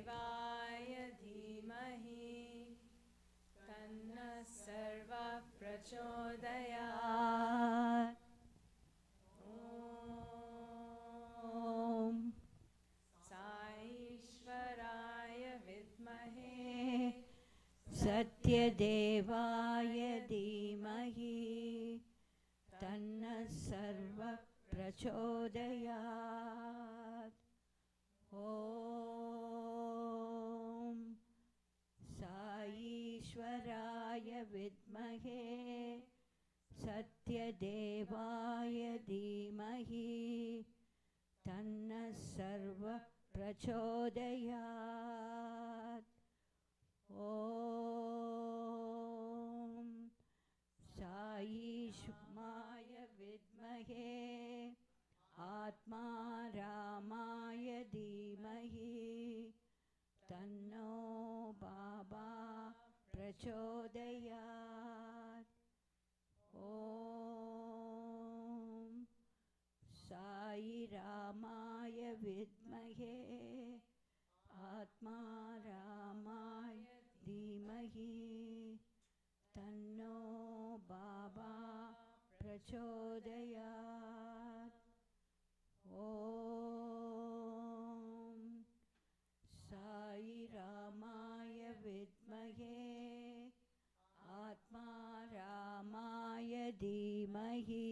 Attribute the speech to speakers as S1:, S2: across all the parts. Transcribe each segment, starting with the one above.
S1: देवाय धीमहि तन्नः सर्वः प्रचोदयात् ॐ साईश्वराय विद्महे
S2: सत्यदेवाय धीमहि तन्नः सर्वः प्रचोदयात् ॐ साईश्वराय विद्महे सत्यदेवाय धीमहि तन्नः सर्वः प्रचोदयात् ॐ साईश्वराय विद्महे आत्मा रामाय धीमहि तन्नो बाबा प्रचोदयात् ॐ साई रामाय विद्महे आत्मा रामाय धीमहि तन्नो बाबा प्रचोदयात् ॐ साई रामाय विद्महे आत्मा रामाय धीमहि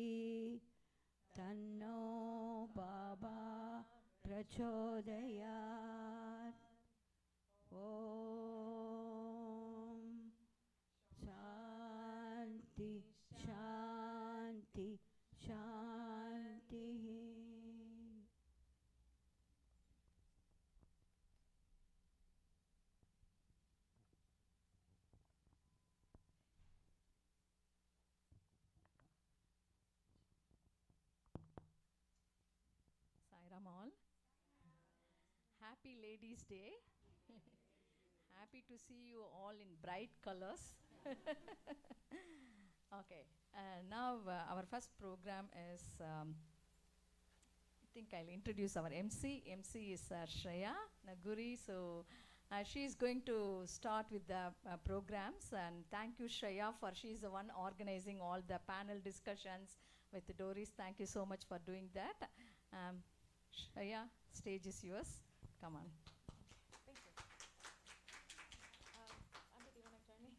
S2: तन्नो बाबा प्रचोदयात् ॐ शान्ति शान्ति शान्तिः.
S3: Sairam all. Happy Ladies Day. Happy to see you all in bright colors. Okay, now our first program is, I think I'll introduce our MC. MC is Shreya Naguri. So she is going to start with the programs. And thank you, Shreya, for she's the one organizing all the panel discussions with Doris. Thank you so much for doing that. Shreya, stage is yours. Come on.
S1: Thank you. Amber, do you want to join me?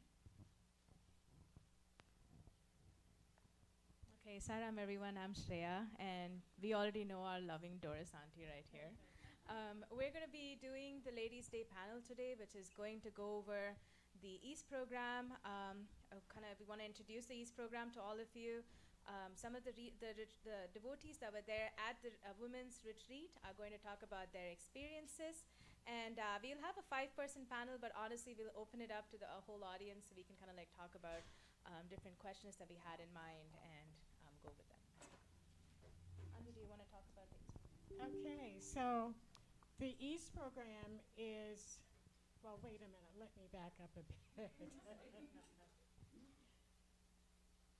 S1: Okay, Saram everyone, I'm Shreya, and we already know our loving Doris auntie right here. We're going to be doing the Ladies' Day panel today, which is going to go over the East program. We want to introduce the East program to all of you. Some of the devotees that were there at the women's retreat are going to talk about their experiences. And we'll have a 5-person panel, but honestly, we'll open it up to the whole audience so we can kind of like talk about different questions that we had in mind and go with them. Andy, do you want to talk about things?
S4: Okay, so the East program is, well, wait a minute, let me back up a bit.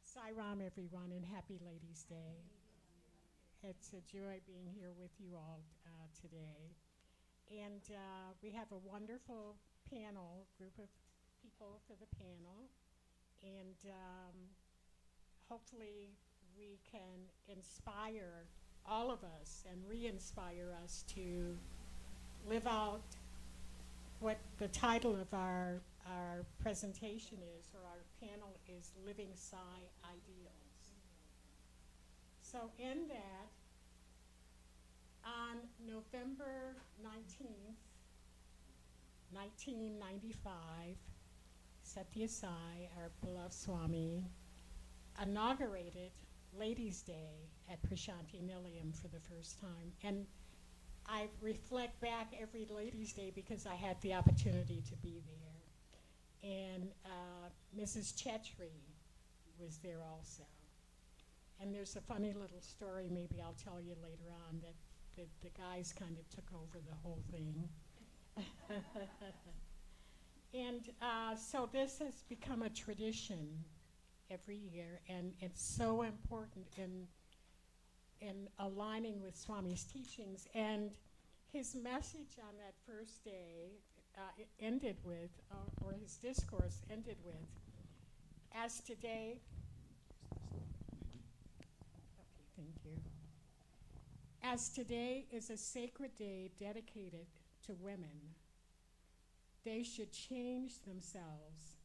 S4: Sairam, everyone, and happy Ladies' Day. It's a joy being here with you all today. And we have a wonderful panel, group of people for the panel. And hopefully we can inspire all of us and re-inspire us to live out what the title of our presentation is, or our panel is, Living Psi Ideals. So in that, on November 19th, 1995, Satya Sai, our beloved Swami, inaugurated Ladies' Day at Prashanti Nilayam for the first time. And I reflect back every Ladies' Day because I had the opportunity to be there. And Mrs. Chetri was there also. And there's a funny little story, maybe I'll tell you later on, that the guys kind of took over the whole thing. And so this has become a tradition every year, and it's so important in aligning with Swami's teachings. And his message on that first day ended with, or his discourse ended with, as today, okay, thank you. As today is a sacred day dedicated to women, they should change themselves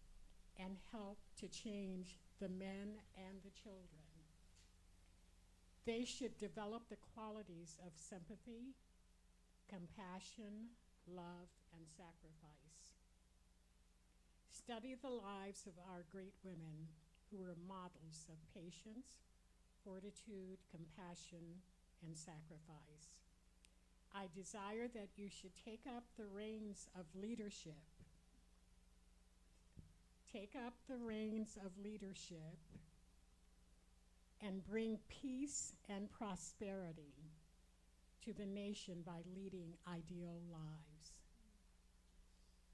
S4: and help to change the men and the children. They should develop the qualities of sympathy, compassion, love, and sacrifice. Study the lives of our great women who were models of patience, fortitude, compassion, and sacrifice. I desire that you should take up the reins of leadership. Take up the reins of leadership and bring peace and prosperity to the nation by leading ideal lives.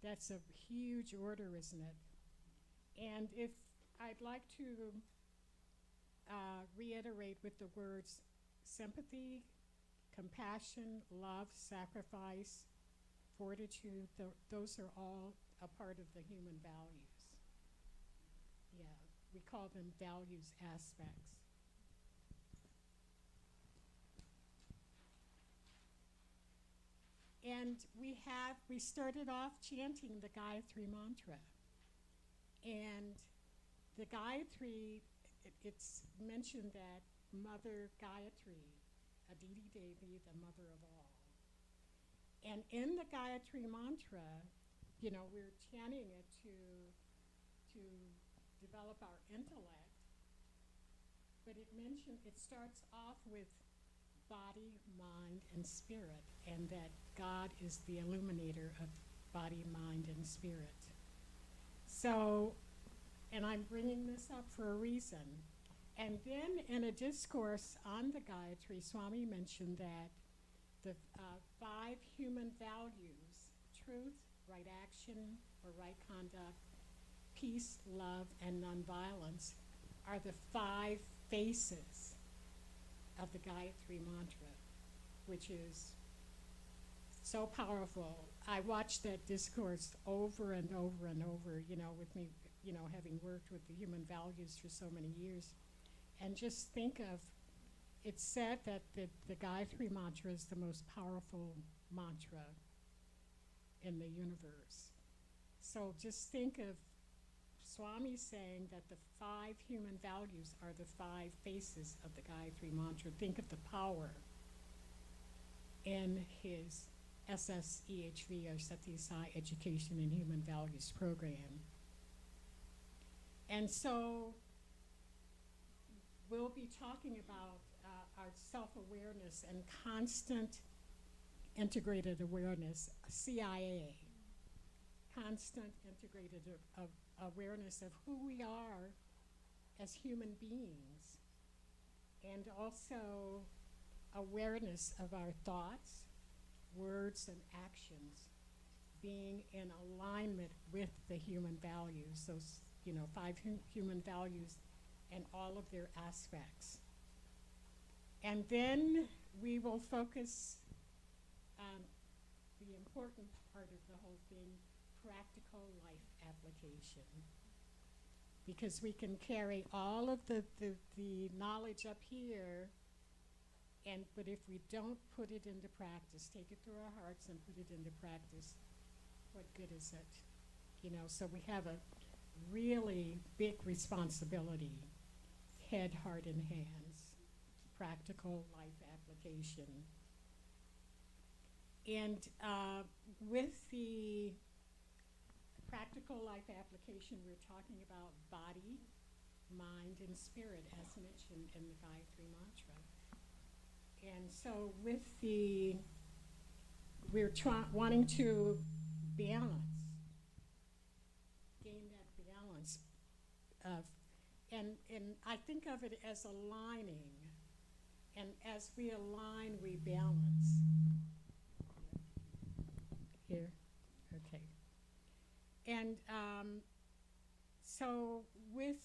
S4: That's a huge order, isn't it? And if I'd like to reiterate with the words sympathy, compassion, love, sacrifice, fortitude, those are all a part of the human values. Yeah, we call them values aspects. And we started off chanting the Gayatri mantra. And the Gayatri, it's mentioned that Mother Gayatri, Aditi Devi, the mother of all. And in the Gayatri mantra, you know, we're chanting it to develop our intellect, but it starts off with body, mind, and spirit, and that God is the illuminator of body, mind, and spirit. So, and I'm bringing this up for a reason. And then in a discourse on the Gayatri, Swami mentioned that the 5 human values, truth, right action, or right conduct, peace, love, and nonviolence, are the 5 faces of the Gayatri mantra, which is so powerful. I watched that discourse over and over and over, you know, with me, you know, having worked with the human values for so many years. And just think of, it's said that the Gayatri mantra is the most powerful mantra in the universe. So just think of Swami saying that the 5 human values are the 5 faces of the Gayatri mantra. Think of the power in his SSEHV, or Satya Sai Education in Human Values program. And so we'll be talking about our self-awareness and constant integrated awareness, CIA, constant integrated awareness of who we are as human beings, and also awareness of our thoughts, words, and actions being in alignment with the human values, those, you know, 5 human values and all of their aspects. And then we will focus on the important part of the whole thing, practical life application. Because we can carry all of the knowledge up here, but if we don't put it into practice, take it through our hearts and put it into practice, what good is it? You know, so we have a really big responsibility, head, heart, and hands, practical life application. And with the practical life application, we're talking about body, mind, and spirit, as mentioned in the Gayatri mantra. And so with we're wanting to balance, gain that balance of, and I think of it as aligning, and as we align, we balance. Here, okay. And so with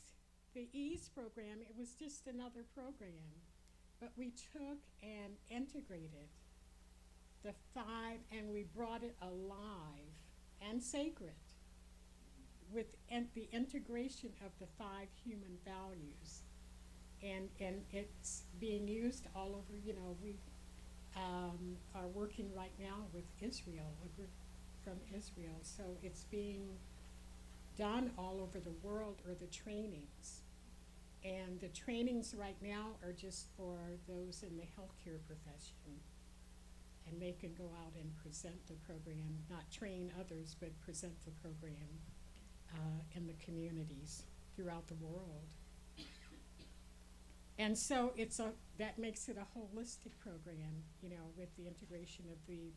S4: the EASE program, it was just another program, but we took and integrated the five, and we brought it alive and sacred with the integration of the five human values. And it's being used all over. We are working right now with Israel, a group from Israel. So it's being done all over the world, or the trainings. And the trainings right now are just for those in the healthcare profession. And they can go out and present the program, not train others, but present the program in the communities throughout the world. And so that makes it a holistic program, with the integration of the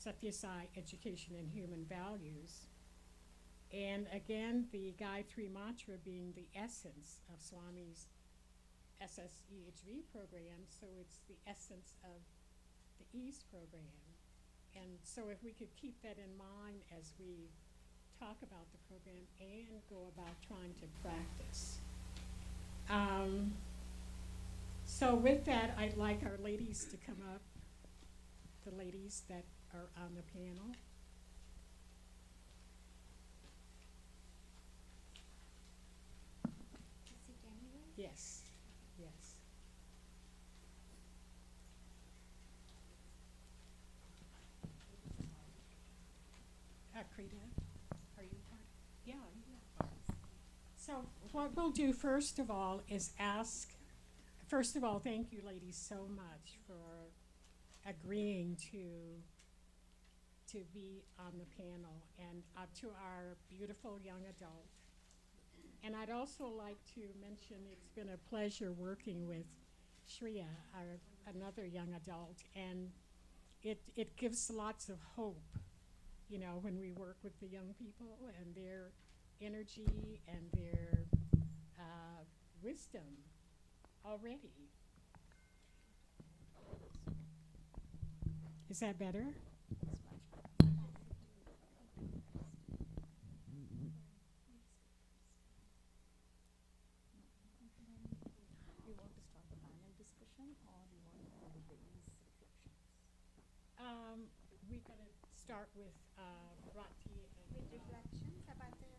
S4: Satyasai education and human values. And again, the Gayatri Mantra being the essence of Swami's SSEHV program, so it's the essence of the EASE program. And so if we could keep that in mind as we talk about the program and go about trying to practice. So with that, I'd like our ladies to come up, the ladies that are on the panel. Yes, yes. Krita, are you part? Yeah, yeah. So what we'll do first of all is first of all, thank you ladies so much for agreeing to be on the panel, and to our beautiful young adult. And I'd also like to mention it's been a pleasure working with Shreya, another young adult, and it gives lots of hope, when we work with the young people and their energy and their wisdom already. Is that better?
S3: You want to start the panel discussion, or you want to do the ease reflections?
S4: We're going to start with Rati and
S5: Reflections about the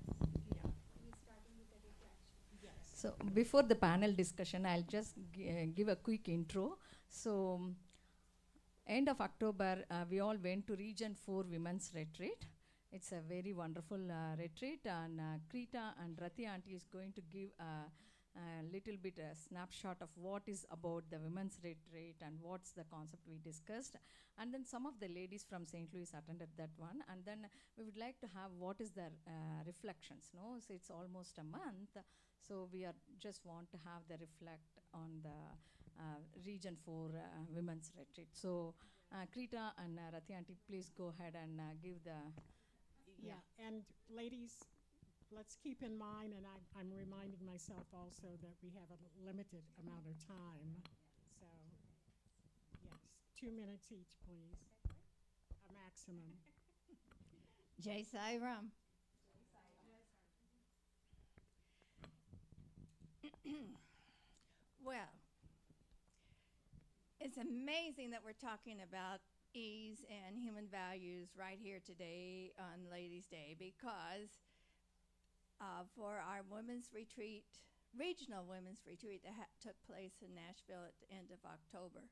S4: yeah.
S5: we starting with the reflection.
S4: Yes.
S3: So before the panel discussion, I'll just give a quick intro. So end of October, we all went to Region 4 Women's Retreat. It's a very wonderful retreat, and Krita and Rati Auntie is going to give a little bit a snapshot of what is about the women's retreat and what's the concept we discussed. And then some of the ladies from St. Louis attended that one. And then we would like to have what is their reflections. No, so it's almost a month. So we are just want to have the reflect on the Region 4 Women's Retreat. So Krita and Rati Auntie, please go ahead and give the
S4: Yeah, and ladies, let's keep in mind, and I'm reminding myself also that we have a limited amount of time. So, yes, 2 minutes each, please. A maximum.
S2: Jai Sai Ram. Well, it's amazing that we're talking about ease and human values right here today on Ladies' Day, because for our women's retreat, regional women's retreat that took place in Nashville at the end of October,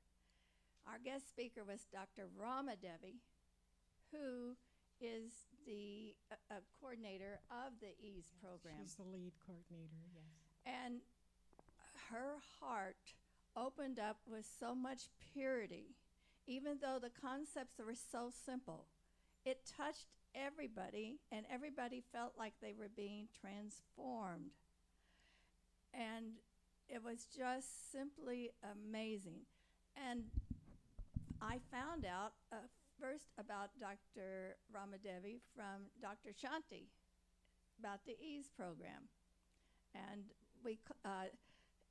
S2: our guest speaker was Dr. Rama Devi, who is the coordinator of the EASE program.
S4: She's the lead coordinator, yes.
S2: And her heart opened up with so much purity, even though the concepts were so simple. It touched everybody, and everybody felt like they were being transformed. And it was just simply amazing. And I found out first about Dr. Ramadevi from Dr. Shanti about the EASE program. And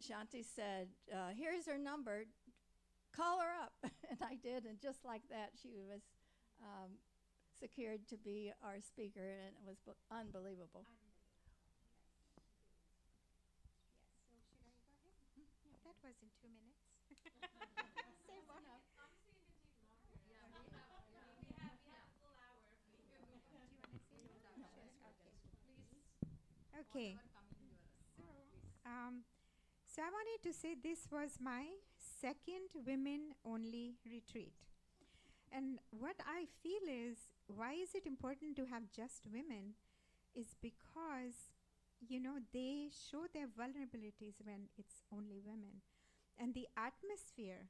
S2: Shanti said, here's her number, call her up. And I did, and just like that, she was secured to be our speaker, and it was unbelievable.
S5: Yes. So should I go ahead? Yeah, that was in 2 minutes. Say one. Okay. Um, so I wanted to say this was my second women only retreat. And what I feel is why is it important to have just women is because, they show their vulnerabilities when it's only women. And the atmosphere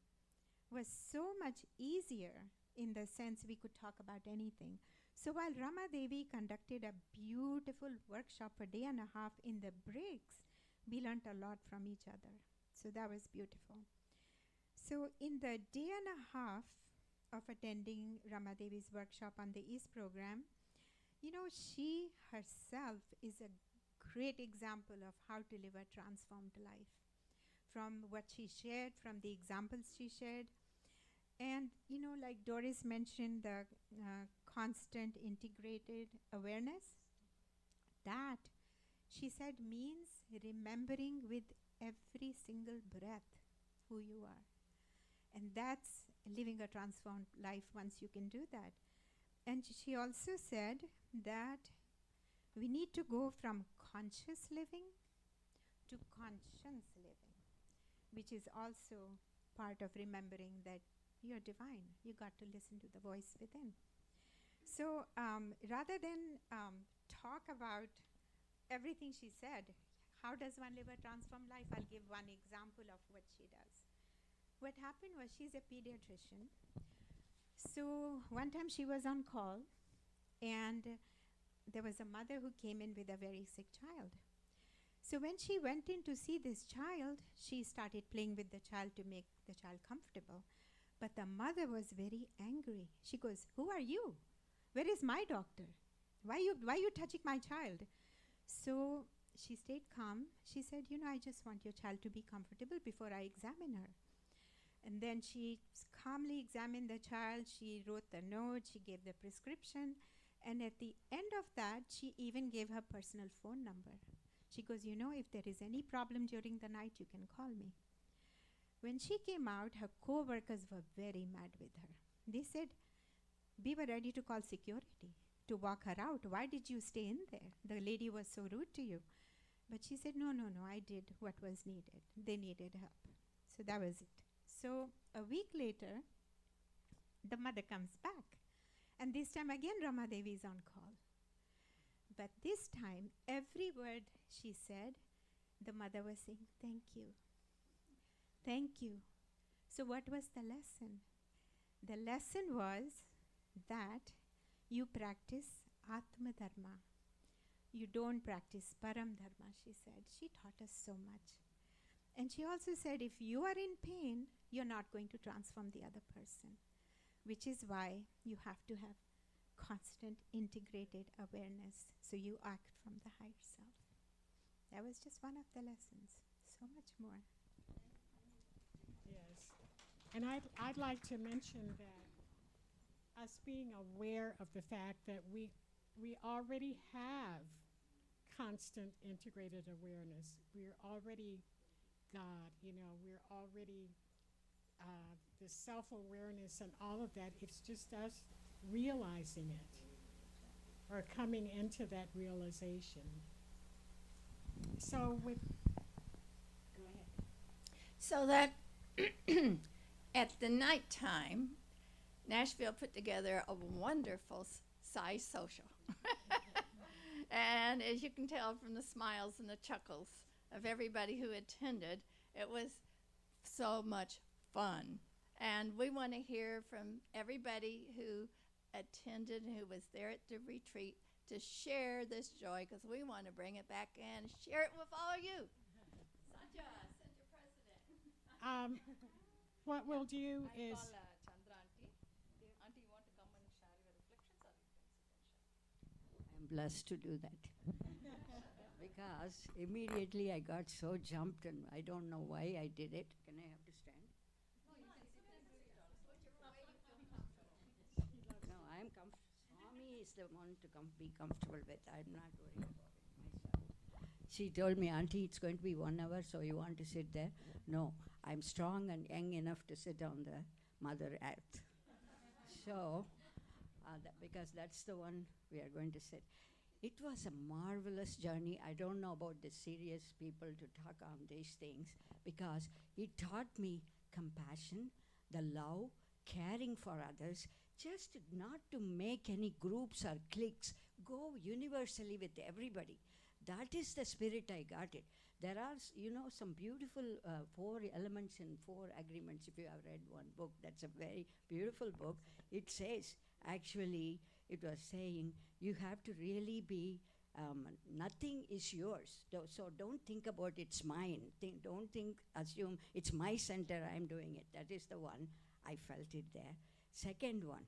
S5: was so much easier in the sense we could talk about anything. So while Rama Devi conducted a beautiful workshop a day and a half in the breaks, we learned a lot from each other. So that was beautiful. So in the day and a half of attending Rama Devi's workshop on the East program, she herself is a great example of how to live a transformed life. From what she shared, from the examples she shared, and like Doris mentioned, the constant integrated awareness, that she said means remembering with every single breath who you are. And that's living a transformed life once you can do that. And she also said that we need to go from conscious living to conscience living, which is also part of remembering that you're divine. You got to listen to the voice within. So rather than talk about everything she said, how does one live a transformed life? I'll give one example of what she does. What happened was she's a pediatrician. So one time she was on call, and there was a mother who came in with a very sick child. So when she went in to see this child, she started playing with the child to make the child comfortable. But the mother was very angry. She goes, "Who are you? Where is my doctor? Why you touching my child?" So she stayed calm. She said, "I just want your child to be comfortable before I examine her." And then she calmly examined the child. She wrote the note. She gave the prescription. And at the end of that, she even gave her personal phone number. She goes, "If there is any problem during the night, you can call me." When she came out, her co-workers were very mad with her. They said, "We were ready to call security to walk her out. Why did you stay in there? The lady was so rude to you." But she said, no, I did what was needed. They needed help. So that was it. So a week later, the mother comes back. And this time again, Rama Devi is on call. But this time, every word she said, the mother was saying, "Thank you. Thank you." So what was the lesson? The lesson was that you practice Atma Dharma. You don't practice Param Dharma, she said. She taught us so much. And she also said, if you are in pain, you're not going to transform the other person, which is why you have to have constant integrated awareness, so you act from the higher self. That was just one of the lessons. So much more.
S4: Yes. And I'd like to mention that us being aware of the fact that we already have constant integrated awareness. We're already God, we're already the self-awareness and all of that. It's just us realizing it or coming into that realization. So with, go ahead.
S2: So that at the nighttime, Nashville put together a wonderful size social. And as you can tell from the smiles and the chuckles of everybody who attended, it was so much fun. And we want to hear from everybody who attended, who was there at the retreat, to share this joy, because we want to bring it back and share it with all of you. Satya, Center President.
S4: What we'll do
S3: I
S4: is,
S3: call Chandra auntie. Auntie, you want to come and share your reflections, or you can sit and share?
S6: I'm blessed to do that. Because immediately I got so jumped and I don't know why I did it. Can I have to stand?
S3: No, you can sit and do it also.
S2: Whichever way you feel comfortable.
S6: No, I'm comfortable. Swami is the one to be comfortable with. I'm not worried about it myself. She told me, "Auntie, it's going to be 1 hour, so you want to sit there?" No, I'm strong and young enough to sit on the Mother Earth. So, because that's the one we are going to sit. It was a marvelous journey. I don't know about the serious people to talk on these things because it taught me compassion, the love, caring for others, just not to make any groups or cliques, go universally with everybody. That is the spirit I got it. There are, some beautiful four elements in four agreements. If you have read one book, that's a very beautiful book. It says, actually, it was saying, you have to really be, nothing is yours. So don't think about it's mine. Don't assume it's my center, I'm doing it. That is the one. I felt it there. Second one,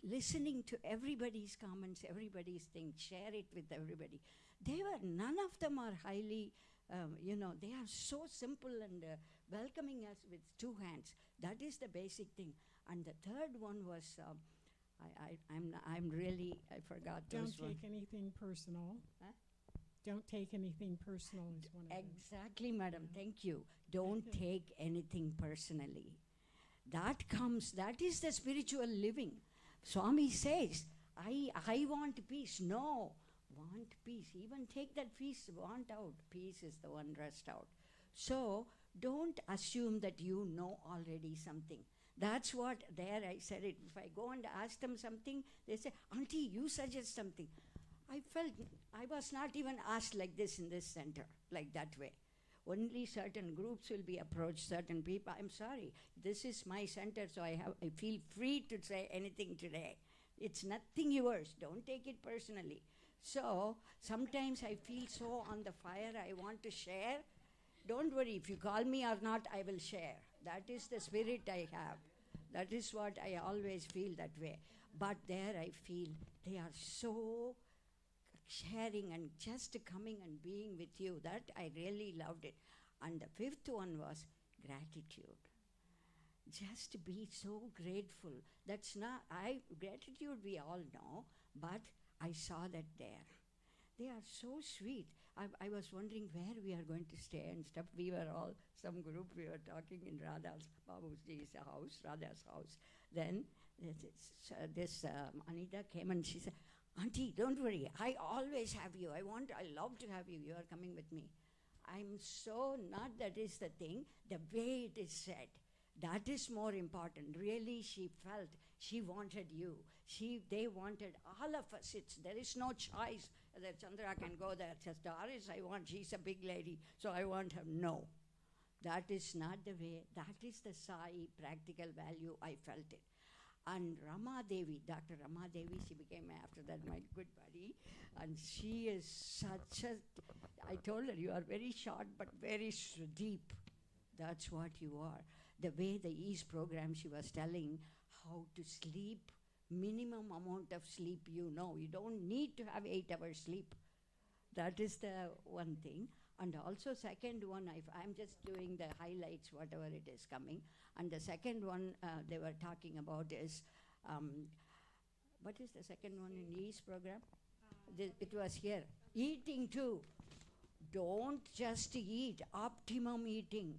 S6: listening to everybody's comments, everybody's thing, share it with everybody. None of them are highly, they are so simple and welcoming us with two hands. That is the basic thing. And the third one was, I forgot
S4: Don't
S6: those one.
S4: take anything personal.
S6: Huh?
S4: Don't take anything personal is one of them.
S6: Exactly, madam. Thank you. Don't take anything personally. That is the spiritual living. Swami says, I want peace. No, want peace. Even take that peace, want out. Peace is the one rest out. So don't assume that you know already something. That's what there I said it. If I go and ask them something, they say, Auntie, you suggest something. I felt I was not even asked like this in this center, like that way. Only certain groups will be approached, certain people. I'm sorry, this is my center, so I feel free to say anything today. It's nothing yours. Don't take it personally. So sometimes I feel so on the fire, I want to share. Don't worry, if you call me or not, I will share. That is the spirit I have. That is what I always feel that way. But there I feel they are so sharing and just coming and being with you. That I really loved it. And the fifth one was gratitude. Just be so grateful. That's not, gratitude we all know, but I saw that there. They are so sweet. I was wondering where we are going to stay and stuff. We were all, some group, we were talking in Radha's, Babuji's house, Radha's house. Then this Anita came and she said, Auntie, don't worry, I always have you. I love to have you. You are coming with me. I'm so, not that is the thing, the way it is said. That is more important. Really, she felt she wanted you. They wanted all of us. There is no choice that Chandra can go there. Just Doris, she's a big lady, so I want her. No. That is not the way. That is the Sai practical value. I felt it. And Rama Devi, Dr. Rama Devi, she became after that my good buddy. And she is such a, I told her, you are very short but very deep. That's what you are. The way the Ease program, she was telling how to sleep, minimum amount of sleep, you don't need to have 8 hours sleep. That is the one thing. And also second one, I'm just doing the highlights, whatever it is coming. And the second one they were talking about is, what is the second one in Ease program? It was here. Eating too. Don't just eat, optimum eating.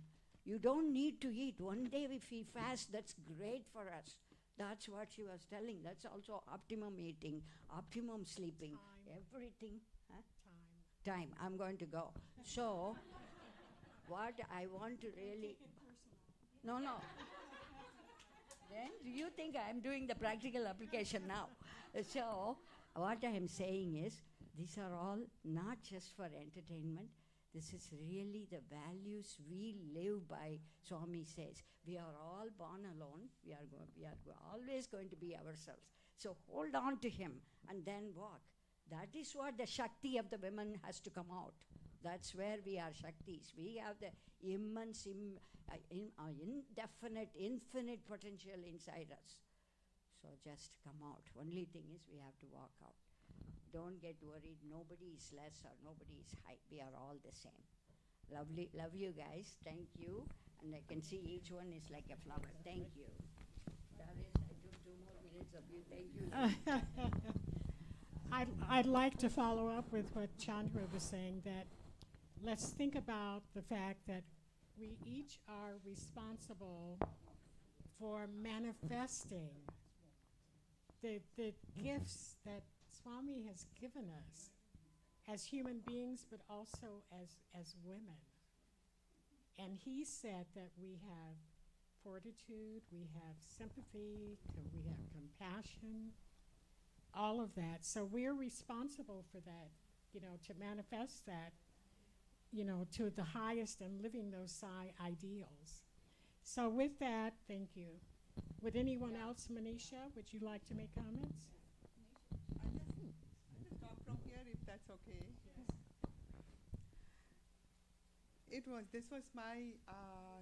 S6: You don't need to eat. One day if we fast, that's great for us. That's what she was telling. That's also optimum eating, optimum sleeping, everything. Huh? Time. I'm going to go. So, what I want to really... No. Then do you think I'm doing the practical application now? So, what I am saying is, these are all not just for entertainment. This is really the values we live by. Swami says, we are all born alone. We are always going to be ourselves. So hold on to him and then walk. That is what the Shakti of the women has to come out. That's where we are Shaktis. We have the immense, indefinite, infinite potential inside us. So just come out. Only thing is we have to walk out. Don't get worried. Nobody is less or nobody is high. We are all the same. Lovely. Love you guys. Thank you. And I can see each one is like a flower. Thank you. Darius, I took 2 more minutes of you. Thank you.
S4: I'd like to follow up with what Chandra was saying, that let's think about the fact that we each are responsible for manifesting the gifts that Swami has given us. as human beings, but also as women. And he said that we have fortitude, we have sympathy, we have compassion, all of that. So we're responsible for that, to manifest that, to the highest and living those ideals. So with that, thank you. Would anyone else, Manisha, would you like to make comments?
S7: I just talk from here if that's okay. This was my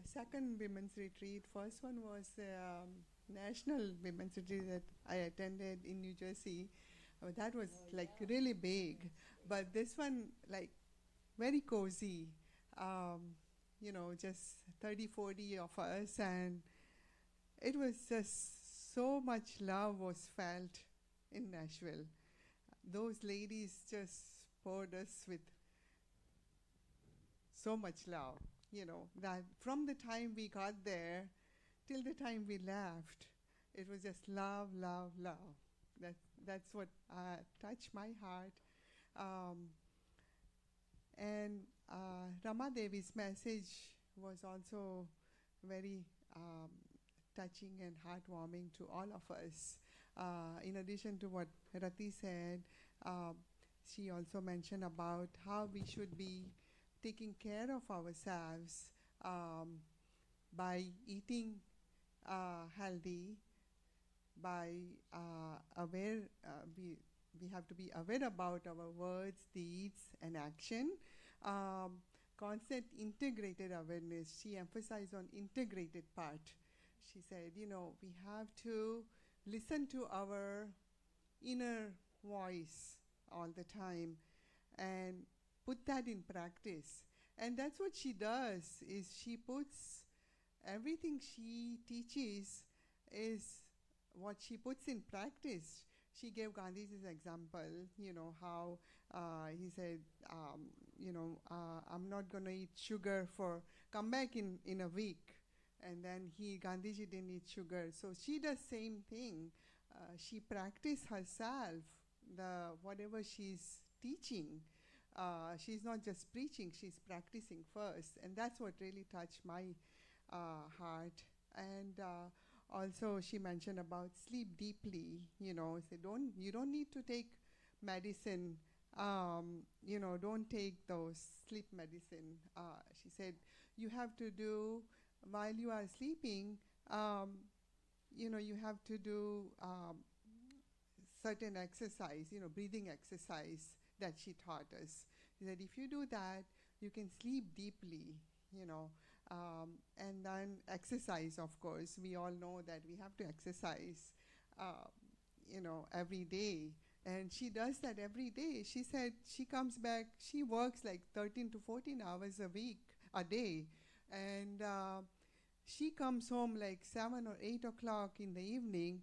S7: second women's retreat. First one was national women's retreat that I attended in New Jersey. That was really big, but this one very cozy. Just 30, 40 of us, and it was just so much love was felt in Nashville. Those ladies just poured us with so much love, that from the time we got there till the time we left, it was just love, love, love. That's what touched my heart. And Rama Devi's message was also very touching and heartwarming to all of us. In addition to what Rati said, she also mentioned about how we should be taking care of ourselves by eating healthy, by we have to be aware about our words, deeds, and action. Constant integrated awareness. She emphasized on integrated part. She said, we have to listen to our inner voice all the time and put that in practice. And that's what she does, is she puts everything she teaches is what she puts in practice. She gave Gandhi's example, how he said, I'm not going to eat sugar come back in a week. And then Gandhiji didn't eat sugar. So she does same thing. She practice herself, whatever she's teaching. She's not just preaching, she's practicing first. And that's what really touched my heart. And also she mentioned about sleep deeply, you don't need to take medicine, don't take those sleep medicine. She said, you have to do, while you are sleeping, you have to do certain exercise, breathing exercise that she taught us. She said, if you do that, you can sleep deeply, and then exercise, of course. We all know that we have to exercise, every day. And she does that every day. She said she comes back, she works 13 to 14 hours a day. And she comes home 7 or 8 o'clock in the evening.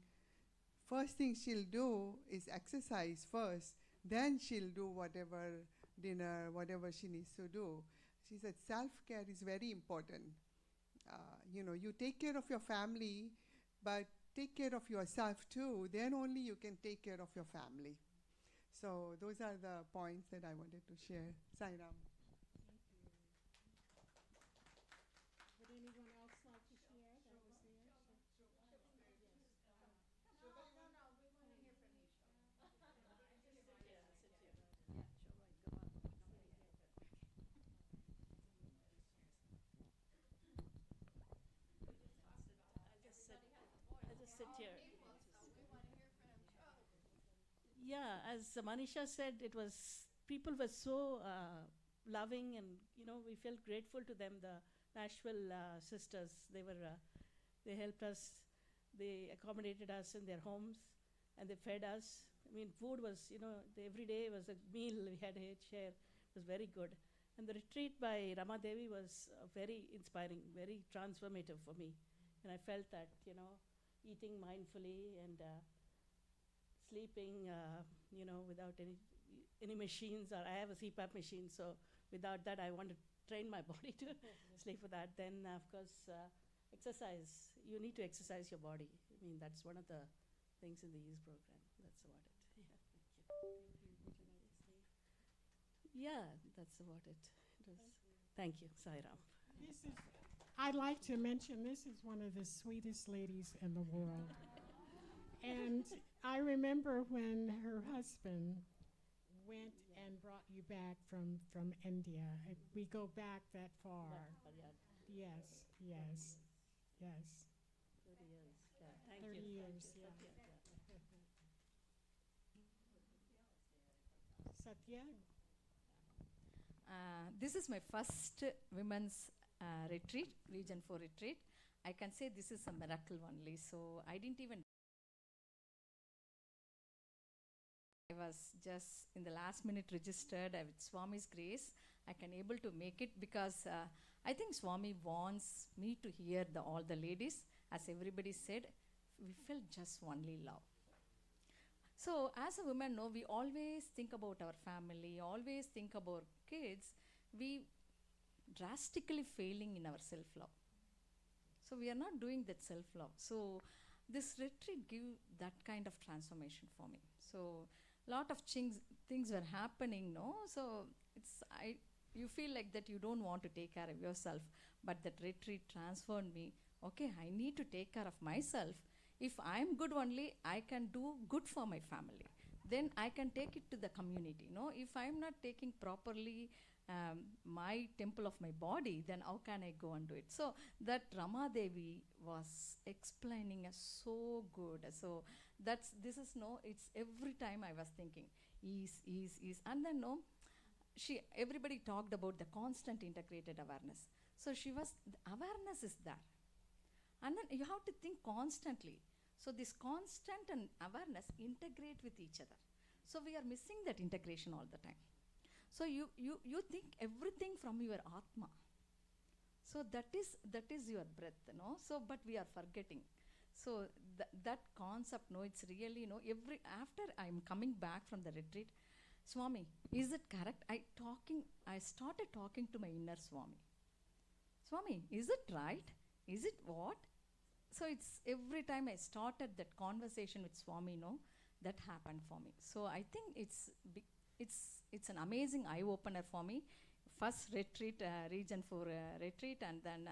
S7: First thing she'll do is exercise first. Then she'll do whatever dinner, whatever she needs to do. She said self-care is very important. You take care of your family, but take care of yourself too. Then only you can take care of your family. So those are the points that I wanted to share. Sairam.
S4: Would anyone else like to share that was there?
S8: I'll just sit here. Yeah, as Manisha said, people were so loving, and we felt grateful to them. The Nashville sisters, they helped us, they accommodated us in their homes, and they fed us. I mean, food was, every day was a meal we had to share. It was very good. And the retreat by Rama Devi was very inspiring, very transformative for me. And I felt that, eating mindfully and sleeping, without any machines, or I have a CPAP machine, so without that I want to train my body to sleep with that. Then, of course, exercise. You need to exercise your body. I mean, that's one of the things in the youth program. That's about it. Yeah, thank you.
S4: Thank you. Would you like to say?
S8: Yeah, that's what it is. Thank you, Sairam.
S4: This is, I'd like to mention this is one of the sweetest ladies in the world. And I remember when her husband went and brought you back from India. We go back that far. Yes, yes, yes.
S8: 30 years. Yeah, thank
S4: 30
S8: you.
S4: years,
S8: Thank you,
S4: yeah.
S8: Satya.
S4: Satya,
S3: This is my first women's retreat, Region 4 retreat. I can say this is a miracle only. So I didn't even. I was just in the last minute registered with Swami's grace. I can able to make it because I think Swami wants me to hear all the ladies. As everybody said, we felt just only love. So as a woman, no, we always think about our family, always think about kids. We drastically failing in our self-love. So we are not doing that self-love. So this retreat give that kind of transformation for me. So lot of things were happening, no? So you feel like that you don't want to take care of yourself, but that retreat transformed me. Okay, I need to take care of myself. If I'm good only, I can do good for my family. Then I can take it to the community, no? If I'm not taking properly my temple of my body, then how can I go and do it? So that Rama Devi was explaining us so good. So this is no, it's every time I was thinking, ease. And then no, everybody talked about the constant integrated awareness. So the awareness is there. And then you have to think constantly. So this constant and awareness integrate with each other. So we are missing that integration all the time. So you think everything from your Atma. So that is your breath, no? So but we are forgetting. So that concept, no, it's really, no, after I'm coming back from the retreat, Swami, is it correct? I started talking to my inner Swami. Swami, is it right? Is it what? So it's every time I started that conversation with Swami, no, that happened for me. So I think it's an amazing eye opener for me. First retreat, Region 4 retreat, and then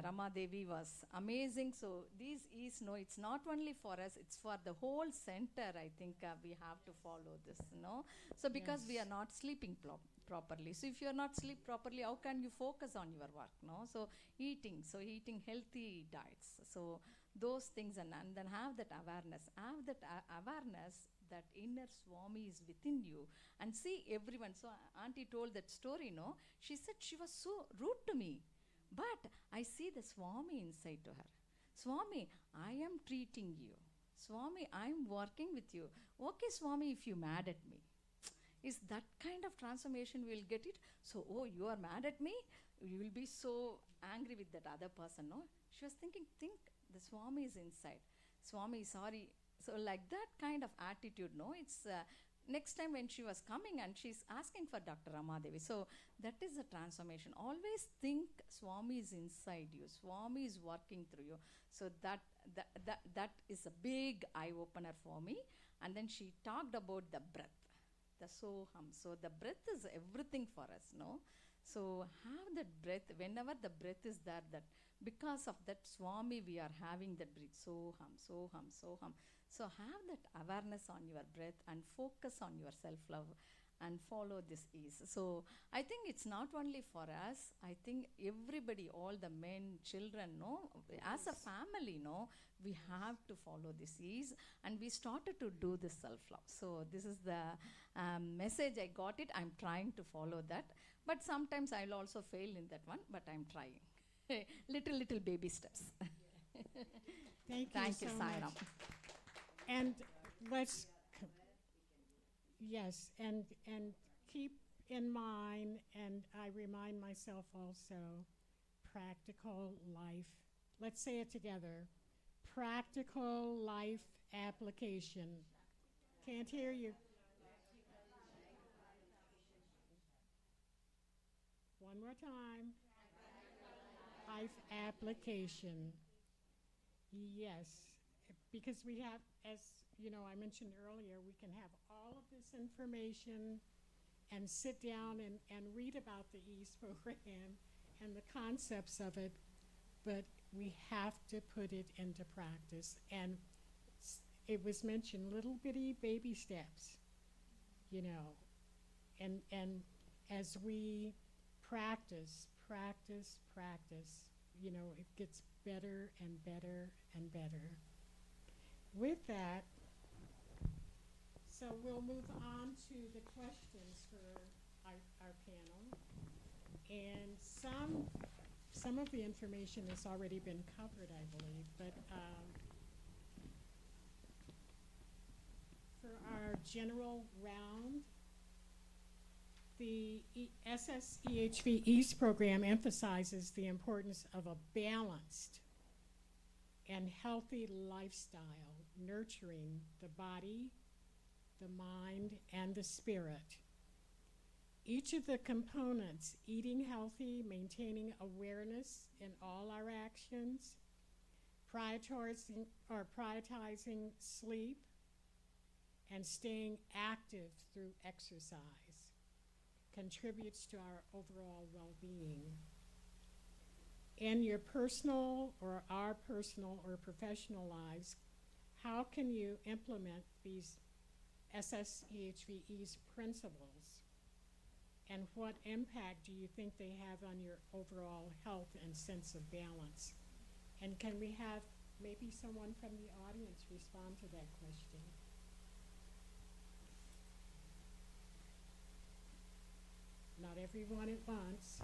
S3: Rama Devi was amazing. So it's not only for us, it's for the whole center. I think we have to follow this, no? So because we are not sleeping properly. So if you are not sleep properly, how can you focus on your work, no? So eating healthy diets. So those things, and then have that awareness. Have that awareness that inner Swami is within you, and see everyone. So Auntie told that story, no? She said she was so rude to me. But I see the Swami inside to her. Swami, I am treating you. Swami, I am working with you. Okay, Swami, if you're mad at me. Is that kind of transformation we'll get it? So, oh, you are mad at me? You will be so angry with that other person, no? She was thinking, the Swami is inside. Swami, sorry. So like that kind of attitude, no? It's next time when she was coming and she's asking for Dr. Ramadevi. So that is a transformation. Always think Swami is inside you. Swami is working through you. So that is a big eye opener for me. And then she talked about the breath, the soham. So the breath is everything for us, no? So have that breath. Whenever the breath is there, that because of that Swami, we are having that breath. Soham, soham, soham. So have that awareness on your breath and focus on your self-love and follow this ease. So I think it's not only for us. I think everybody, all the men, children, no, as a family, no, we have to follow this ease. And we started to do this self-love. So this is the message I got it. I'm trying to follow that. But sometimes I'll also fail in that one, but I'm trying. little baby steps.
S4: thank you so
S3: Sairam.
S4: much. And let's, yes, and keep in mind, and I remind myself also, practical life. Let's say it together. Practical life application. Can't hear you. One more time. Life application. Yes, because we have, as you know, I mentioned earlier, we can have all of this information and sit down and read about the EASE program and the concepts of it, but we have to put it into practice. And it was mentioned, little bitty baby steps, you know, and as we practice, you know, it gets better and better and better. With that, so we'll move on to the questions for our panel. And some of the information has already been covered, I believe, but for our general round, the SSEHV EASE program emphasizes the importance of a balanced and healthy lifestyle, nurturing the body, the mind, and the spirit. Each of the components, eating healthy, maintaining awareness in all our actions, prioritizing sleep, and staying active through exercise, contributes to our overall well-being. In your personal or our personal or professional lives, how can you implement these SSEHVE's principles? And what impact do you think they have on your overall health and sense of balance? And can we have maybe someone from the audience respond to that question? Not everyone at once.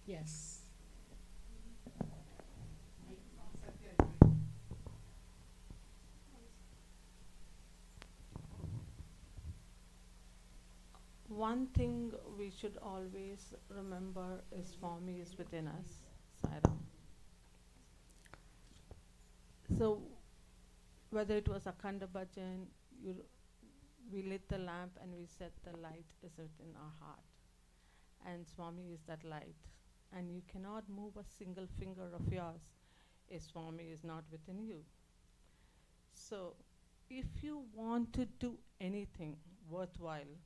S4: Yes.
S9: One thing we should always remember is Swami is within us, Sairam. So whether it was Akhanda Bhajan, we lit the lamp and we said the light is within our heart. And Swami is that light. And you cannot move a single finger of yours if Swami is not within you. So if you want to do anything worthwhile,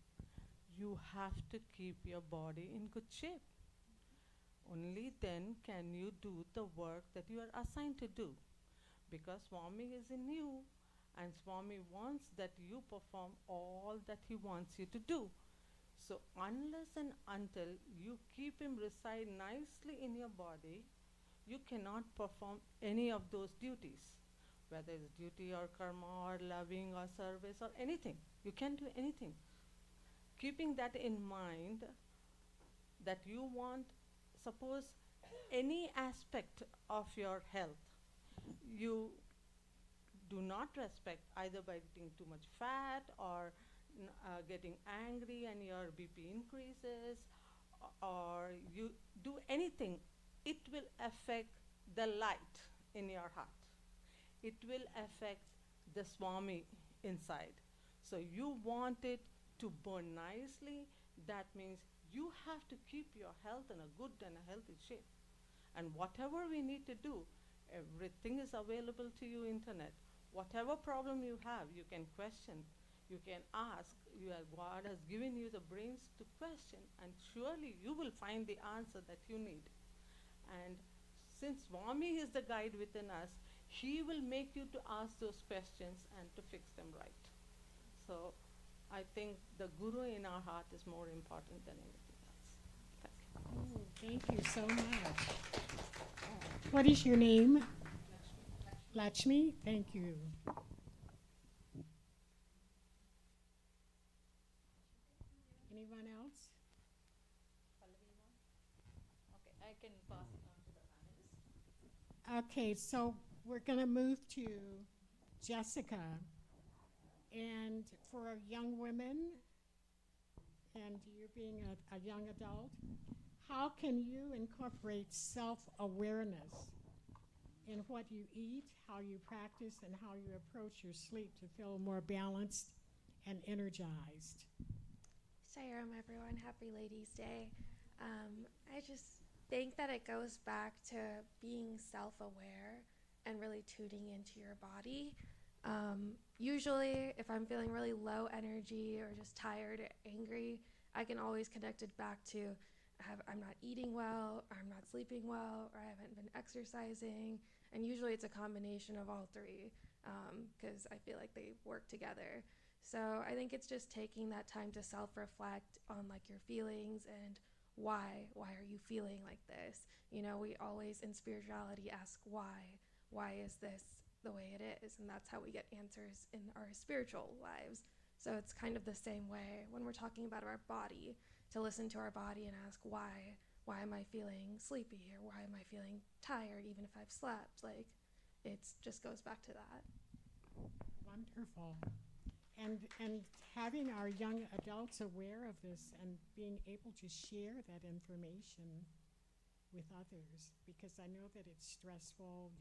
S9: you have to keep your body in good shape. Only then can you do the work that you are assigned to do. Because Swami is in you, and Swami wants that you perform all that he wants you to do. So unless and until you keep him reside nicely in your body, you cannot perform any of those duties, whether it's duty or karma or loving or service or anything. You can't do anything. Keeping that in mind, that you want, suppose, any aspect of your health, you do not respect either by eating too much fat or getting angry and your BP increases, or you do anything, it will affect the light in your heart. It will affect the Swami inside. So you want it to burn nicely. That means you have to keep your health in a good and a healthy shape. And whatever we need to do, everything is available to you internet. Whatever problem you have, you can question, you can ask. God has given you the brains to question, and surely you will find the answer that you need. And since Swami is the guide within us, he will make you to ask those questions and to fix them right. So I think the Guru in our heart is more important than anything else. Thank you.
S4: Oh, thank you so much. What is your name? Lakshmi. Thank you. Anyone else?
S3: Okay, I can pass it on to the panelists.
S4: Okay, so we're going to move to Jessica. And for young women, and you being a young adult, how can you incorporate self-awareness in what you eat, how you practice, and how you approach your sleep to feel more balanced and energized?
S10: Sairam, everyone. Happy Ladies' Day. I just think that it goes back to being self-aware and really tuning into your body Usually, if I'm feeling really low energy or just tired or angry, I can always connect it back to I'm not eating well, or I'm not sleeping well, or I haven't been exercising. And usually it's a combination of all three because I feel like they work together. So I think it's just taking that time to self-reflect on like your feelings and why are you feeling like this? You know, we always in spirituality ask why is this the way it is? And that's how we get answers in our spiritual lives. So it's kind of the same way when we're talking about our body, to listen to our body and ask why am I feeling sleepy, or why am I feeling tired even if I've slept? Like, it just goes back to that.
S4: Wonderful. And having our young adults aware of this and being able to share that information with others, because I know that it's stressful,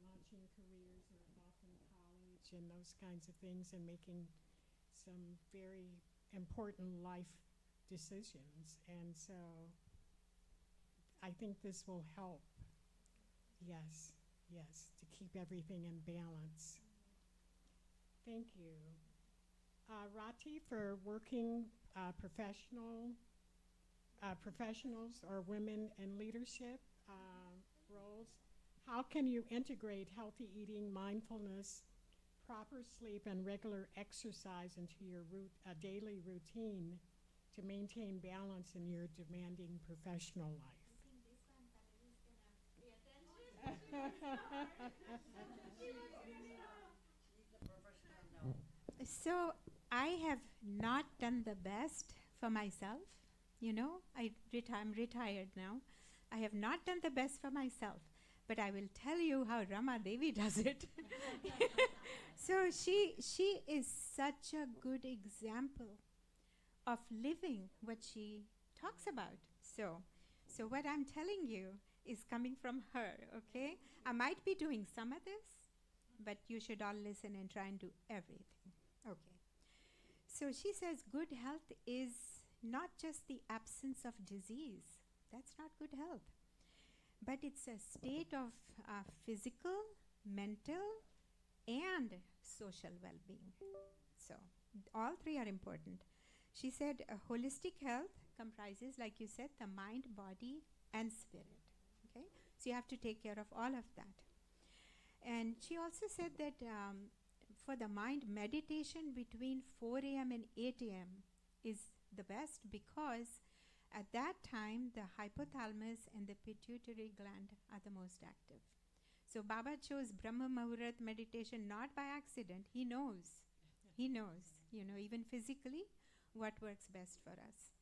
S4: launching careers or off in college and those kinds of things, and making some very important life decisions. And so I think this will help. Yes, to keep everything in balance. Thank you. Rati, for working professionals or women in leadership roles, how can you integrate healthy eating, mindfulness, proper sleep, and regular exercise into your daily routine to maintain balance in your demanding professional life?
S5: So I have not done the best for myself. You know, I'm retired now. I have not done the best for myself, but I will tell you how Rama Devi does it. So she is such a good example of living what she talks about. So what I'm telling you is coming from her, okay? I might be doing some of this, but you should all listen and try and do everything. Okay. So she says good health is not just the absence of disease. That's not good health. But it's a state of physical, mental, and social well-being. So all three are important. She said holistic health comprises, like you said, the mind, body, and spirit. Okay? So you have to take care of all of that. And she also said that for the mind, meditation between 4 a.m. and 8 a.m. is the best, because at that time the hypothalamus and the pituitary gland are the most active. So Baba chose Brahma Muhurat meditation not by accident. He knows. He knows, even physically, what works best for us.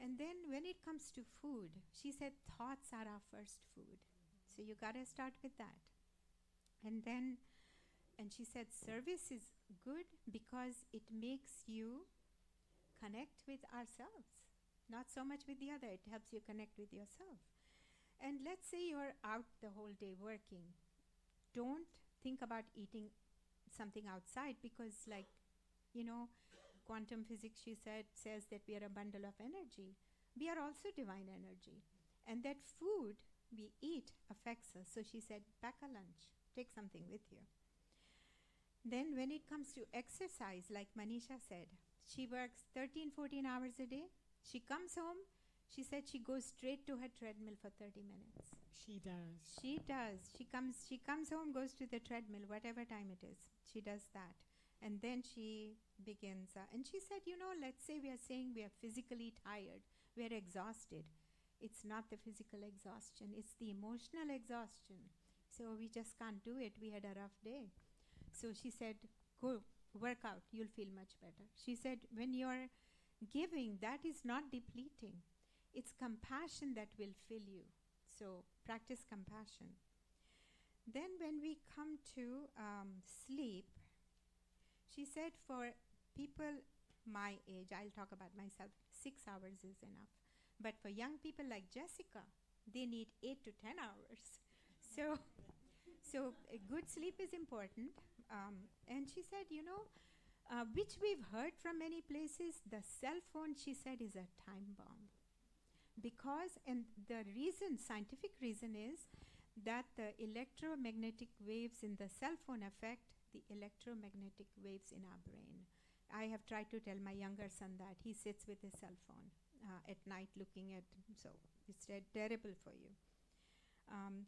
S5: And then when it comes to food, she said thoughts are our first food. So you got to start with that. And she said service is good because it makes you connect with ourselves, not so much with the other. It helps you connect with yourself. And let's say you're out the whole day working. Don't think about eating something outside, because quantum physics, she says that we are a bundle of energy. We are also divine energy. And that food we eat affects us. So she said, pack a lunch. Take something with you. Then when it comes to exercise, like Manisha said, she works 13, 14 hours a day. She comes home. She said she goes straight to her treadmill for 30 minutes.
S4: She does.
S5: She does. She comes home, goes to the treadmill, whatever time it is. She does that. And then she begins. And she said, let's say we are saying we are physically tired. We are exhausted. It's not the physical exhaustion. It's the emotional exhaustion. So we just can't do it. We had a rough day. So she said, go work out. You'll feel much better. She said, when you're giving, that is not depleting. It's compassion that will fill you. So practice compassion. Then when we come to sleep, she said for people my age, I'll talk about myself, 6 hours is enough. But for young people like Jessica, they need 8 to 10 hours. So a good sleep is important. And she said, which we've heard from many places, the cell phone, she said, is a time bomb. Because, and the reason, scientific reason is that the electromagnetic waves in the cell phone affect the electromagnetic waves in our brain. I have tried to tell my younger son that. He sits with his cell phone at night looking at, so it's terrible for you.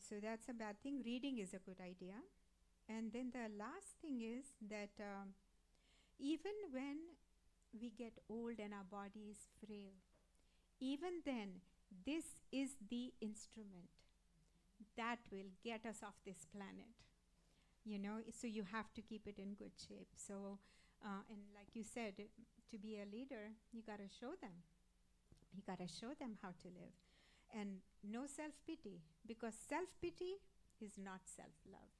S5: So that's a bad thing. Reading is a good idea. And then the last thing is that even when we get old and our body is frail, even then, this is the instrument that will get us off this planet. You know, so you have to keep it in good shape. So, and like you said, to be a leader, you got to show them. You got to show them how to live. And no self-pity, because self-pity is not self-love.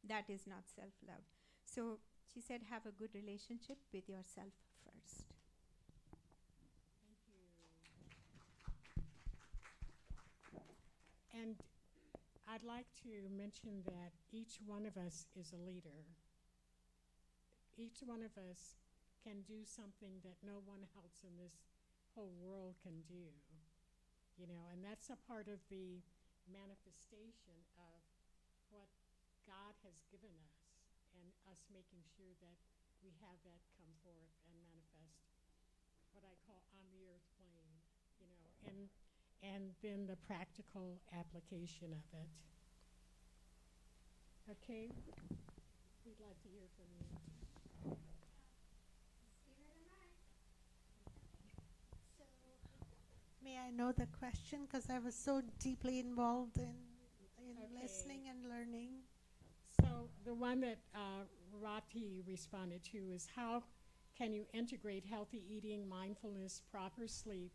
S5: That is not self-love. So she said, have a good relationship with yourself first.
S4: And I'd like to mention that each one of us is a leader. Each one of us can do something that no one else in this whole world can do. You know, and that's a part of the manifestation of what God has given us, and us making sure that we have that come forth and manifest, what I call on the earth plane, you know, and then the practical application of it. Okay, we'd like to hear from you.
S11: May I know the question? Because I was so deeply involved in
S4: Okay.
S11: listening and learning.
S4: So the one that Rati responded to is, how can you integrate healthy eating, mindfulness, proper sleep,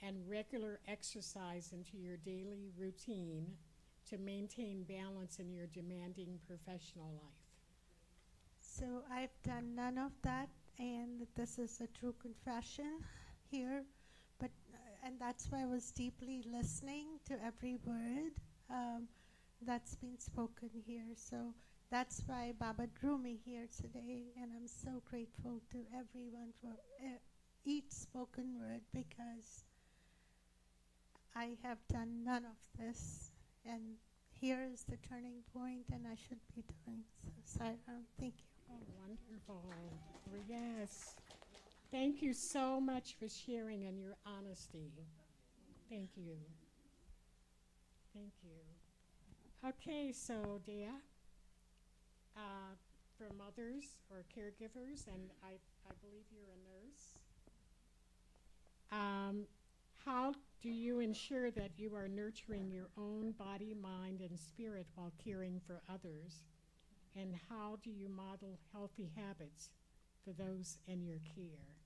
S4: and regular exercise into your daily routine to maintain balance in your demanding professional life?
S11: So I've done none of that, and this is a true confession here. But and that's why I was deeply listening to every word that's been spoken here. So that's why Baba drew me here today, and I'm so grateful to everyone for each spoken word, because I have done none of this, and here is the turning point, and I should be doing so. Thank you.
S4: Oh, wonderful. Yes. Thank you so much for sharing and your honesty. Thank you. Thank you. Okay, so Dea, for mothers or caregivers, and I believe you're a nurse, how do you ensure that you are nurturing your own body, mind, and spirit while caring for others? And how do you model healthy habits for those in your care?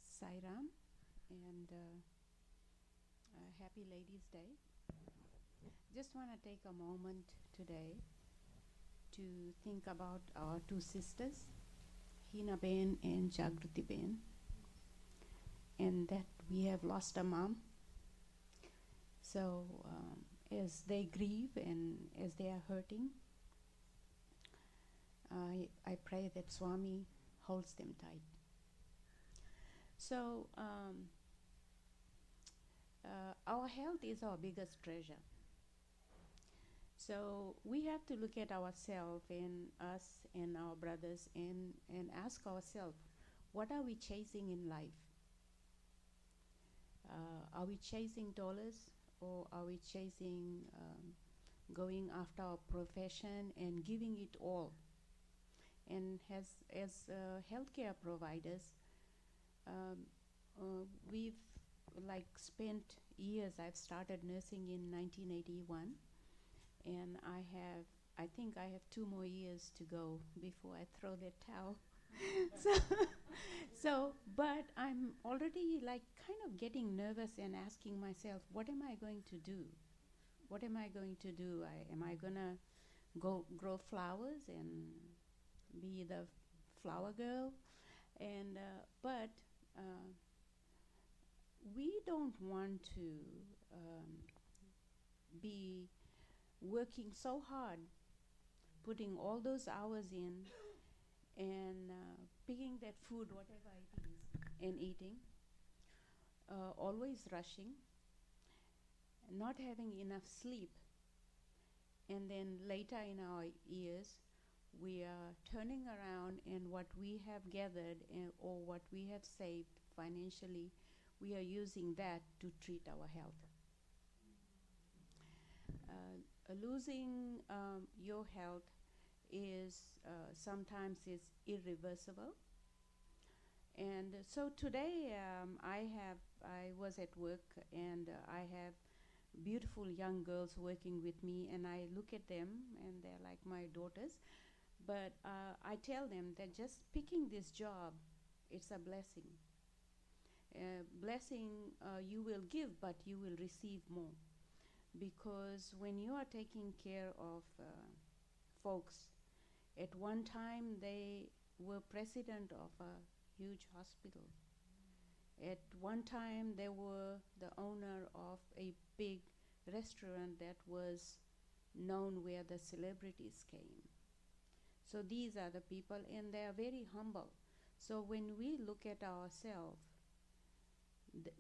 S12: Sairam, and happy Ladies Day. Just want to take a moment today to think about our two sisters, Hina Ben and Jagruti Ben, and that we have lost a mom. So as they grieve and as they are hurting, I pray that Swami holds them tight. So our health is our biggest treasure. So we have to look at ourselves and us and our brothers and ask ourselves, what are we chasing in life? Are we chasing dollars, or are we chasing going after our profession and giving it all? And as healthcare providers, we've spent years. I've started nursing in 1981, and I think I have 2 more years to go before I throw that towel. But I'm already kind of getting nervous and asking myself, what am I going to do? What am I going to do? Am I gonna go grow flowers and be the flower girl? And but we don't want to be working so hard, putting all those hours in, and picking that food, whatever it is, and eating, always rushing. not having enough sleep, and then later in our years, we are turning around and what we have gathered or what we have saved financially, we are using that to treat our health. Losing your health is sometimes is irreversible. And so today I was at work and I have beautiful young girls working with me, and I look at them and they're like my daughters. But I tell them that just picking this job, it's a blessing. Blessing you will give, but you will receive more. Because when you are taking care of folks, at one time they were president of a huge hospital. At one time they were the owner of a big restaurant that was known where the celebrities came. So these are the people, and they are very humble. So when we look at ourselves,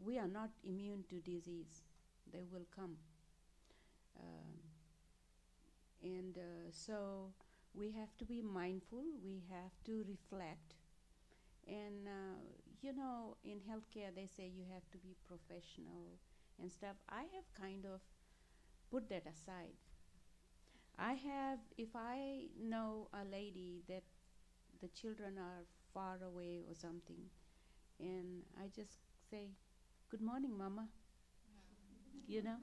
S12: we are not immune to disease. They will come. So we have to be mindful, we have to reflect. And in healthcare they say you have to be professional and stuff. I have kind of put that aside. If I know a lady that the children are far away or something, and I just say, "Good morning, Mama," you know?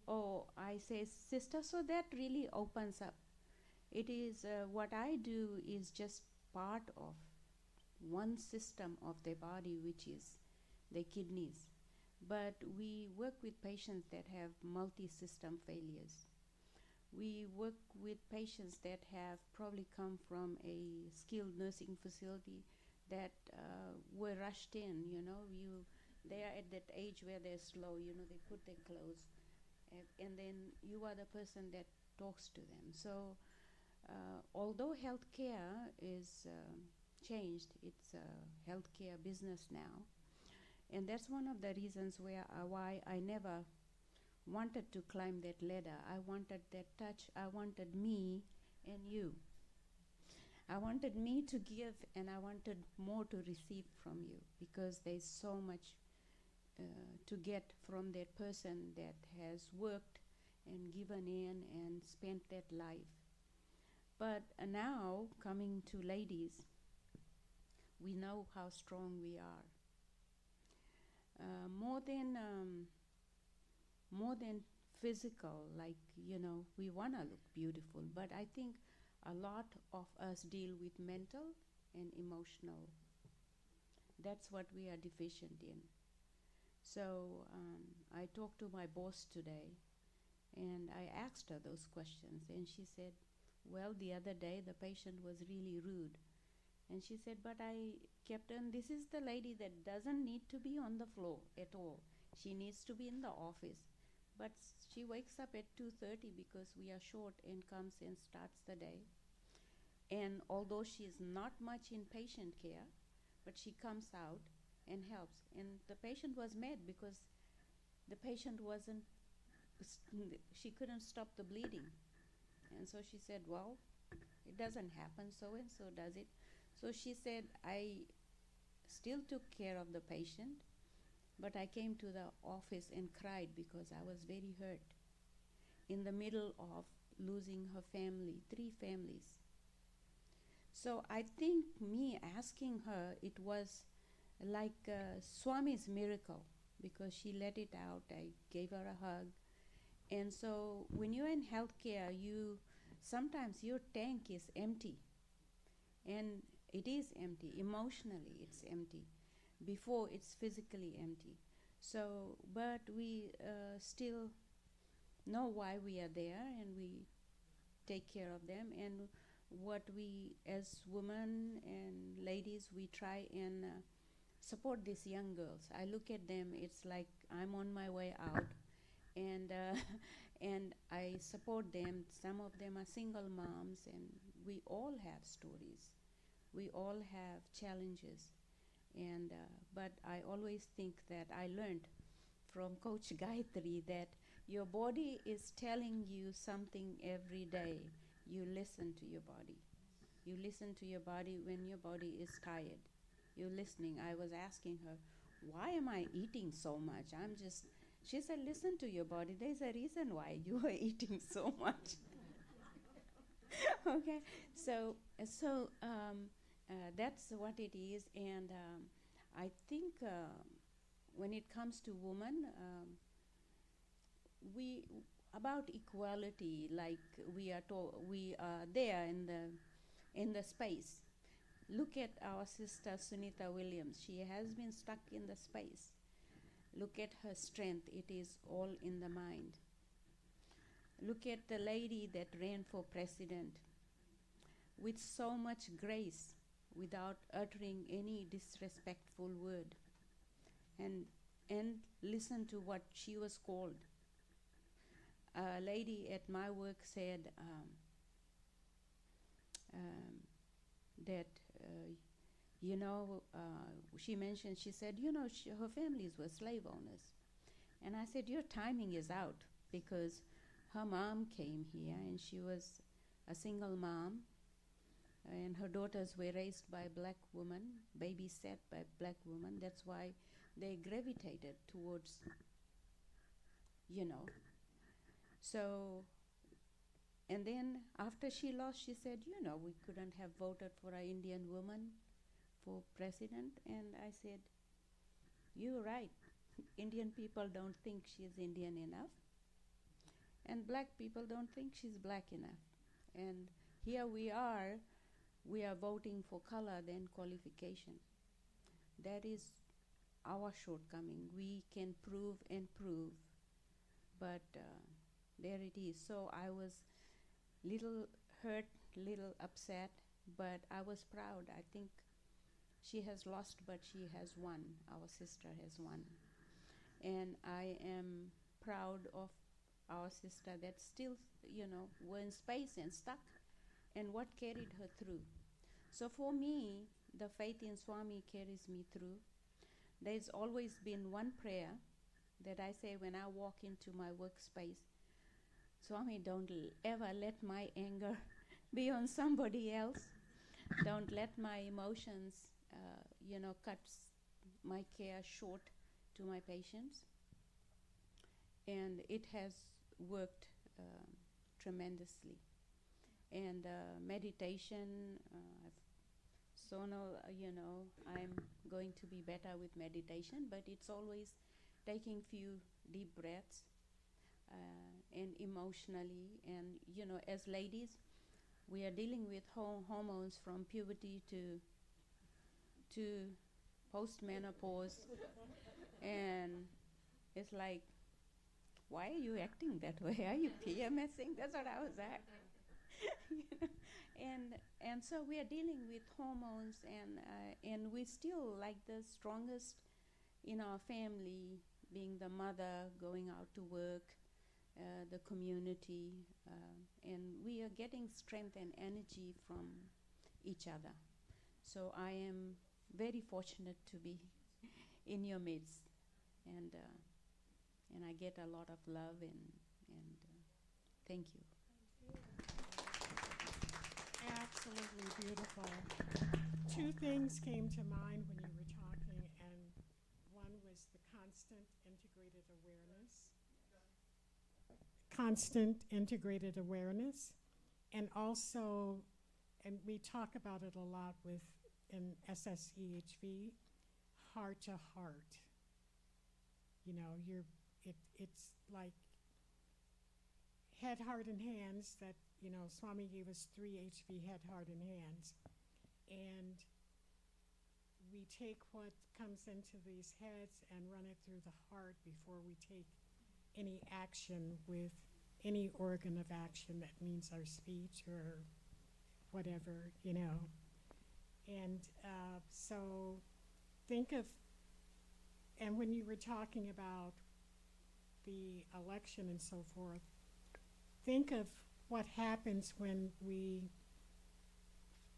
S12: Or I say, "Sister," so that really opens up. It is, what I do is just part of one system of their body, which is the kidneys. But we work with patients that have multi-system failures. We work with patients that have probably come from a skilled nursing facility that were rushed in, they are at that age where they're slow, they put their clothes, and then you are the person that talks to them. So although healthcare is changed, it's a healthcare business now, and that's one of the reasons why I never wanted to climb that ladder. I wanted that touch. I wanted me and you. I wanted me to give, and I wanted more to receive from you, because there's so much to get from that person that has worked and given in and spent that life. But now, coming to ladies, we know how strong we are. More than physical, like, we want to look beautiful, but I think a lot of us deal with mental and emotional. That's what we are deficient in. So I talked to my boss today, and I asked her those questions, and she said, well, the other day the patient was really rude. And she said, but I kept on, this is the lady that doesn't need to be on the floor at all. She needs to be in the office. But she wakes up at 2:30 because we are short, and comes and starts the day. And although she's not much in patient care, but she comes out and helps. And the patient was mad because the patient she couldn't stop the bleeding. And so she said, well, it doesn't happen, so and so does it. So she said, I still took care of the patient, but I came to the office and cried because I was very hurt in the middle of losing her family, 3 families. So I think me asking her, it was like Swami's miracle, because she let it out. I gave her a hug. And so when you're in healthcare, sometimes your tank is empty. And it is empty. Emotionally, it's empty. Before, it's physically empty. So, but we still know why we are there, and we take care of them. And what we, as women and ladies, we try and support these young girls. I look at them, it's like I'm on my way out, and and I support them. Some of them are single moms, and we all have stories. We all have challenges. And but I always think that I learned from Coach Gayatri that your body is telling you something every day. You listen to your body. You listen to your body when your body is tired. You're listening. I was asking her, why am I eating so much? She said, listen to your body. There's a reason why you are eating so much. Okay, so that's what it is, and I think when it comes to women, we about equality, like we are there in the space. Look at our sister Sunita Williams. She has been stuck in the space. Look at her strength. It is all in the mind. Look at the lady that ran for president with so much grace without uttering any disrespectful word, and listen to what she was called. A lady at my work said that she mentioned, she said, her families were slave owners. And I said, your timing is out, because her mom came here and she was a single mom, and her daughters were raised by black women, babysat by black women. That's why they gravitated towards, So, and then after she lost, she said, we couldn't have voted for an Indian woman for president. And I said, you're right. Indian people don't think she's Indian enough, and black people don't think she's black enough. And here we are voting for color than qualification. That is our shortcoming. We can prove and prove, but there it is. So I was little hurt, little upset, but I was proud. I think she has lost, but she has won. Our sister has won. And I am proud of our sister that still, were in space and stuck, and what carried her through. So for me, the faith in Swami carries me through. There's always been one prayer that I say when I walk into my workspace: Swami, don't ever let my anger be on somebody else. Don't let my emotions, cut my care short to my patients. And it has worked tremendously. And meditation, I'm going to be better with meditation, but it's always taking few deep breaths, and emotionally. And, as ladies, we are dealing with hormones from puberty to post-menopause. And it's like, why are you acting that way? Are you PMSing? That's what I was at. And so we are dealing with hormones, and we still like the strongest in our family, being the mother, going out to work, the community, and we are getting strength and energy from each other. So I am very fortunate to be in your midst, and I get a lot of love, and thank you.
S4: Absolutely beautiful. Two things came to mind when you were talking, and one was the constant integrated awareness. And also, and we talk about it a lot in SSEHV, heart to heart. It's like head, heart, and hands that, Swami gave us 3 HV, head, heart, and hands. And we take what comes into these heads and run it through the heart before we take any action with any organ of action. That means our speech or whatever, And so think of, and when you were talking about the election and so forth, think of what happens when we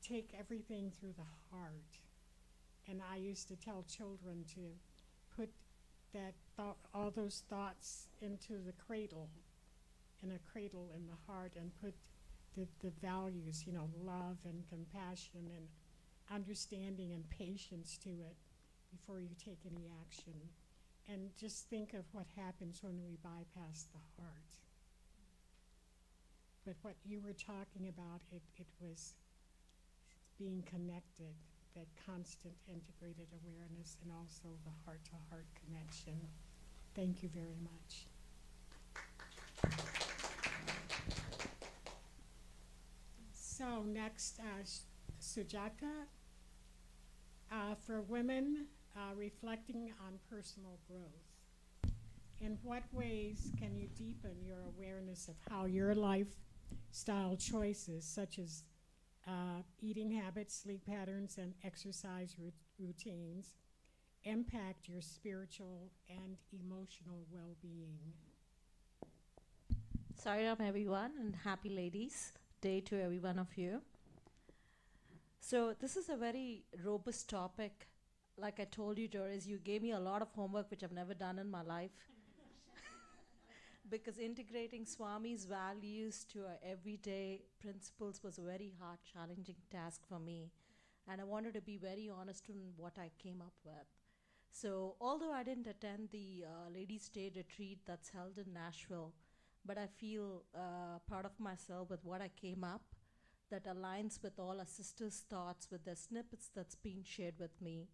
S4: take everything through the heart. And I used to tell children to put all those thoughts into the cradle, in a cradle in the heart, and put the values, love and compassion and understanding and patience to it before you take any action. And just think of what happens when we bypass the heart. But what you were talking about, it was being connected, that constant integrated awareness, and also the heart-to-heart connection. Thank you very much. So next, Sujata, for women reflecting on personal growth. In what ways can you deepen your awareness of how your lifestyle choices, such as eating habits, sleep patterns, and exercise routines, impact your spiritual and emotional well-being?
S13: Sairam everyone, and happy Ladies Day to every one of you. So this is a very robust topic. Like I told you, Doris, you gave me a lot of homework which I've never done in my life. Because integrating Swami's values to our everyday principles was a very hard, challenging task for me. And I wanted to be very honest in what I came up with. So although I didn't attend the Ladies' Day retreat that's held in Nashville, but I feel proud of myself with what I came up that aligns with all our sisters' thoughts with the snippets that's being shared with me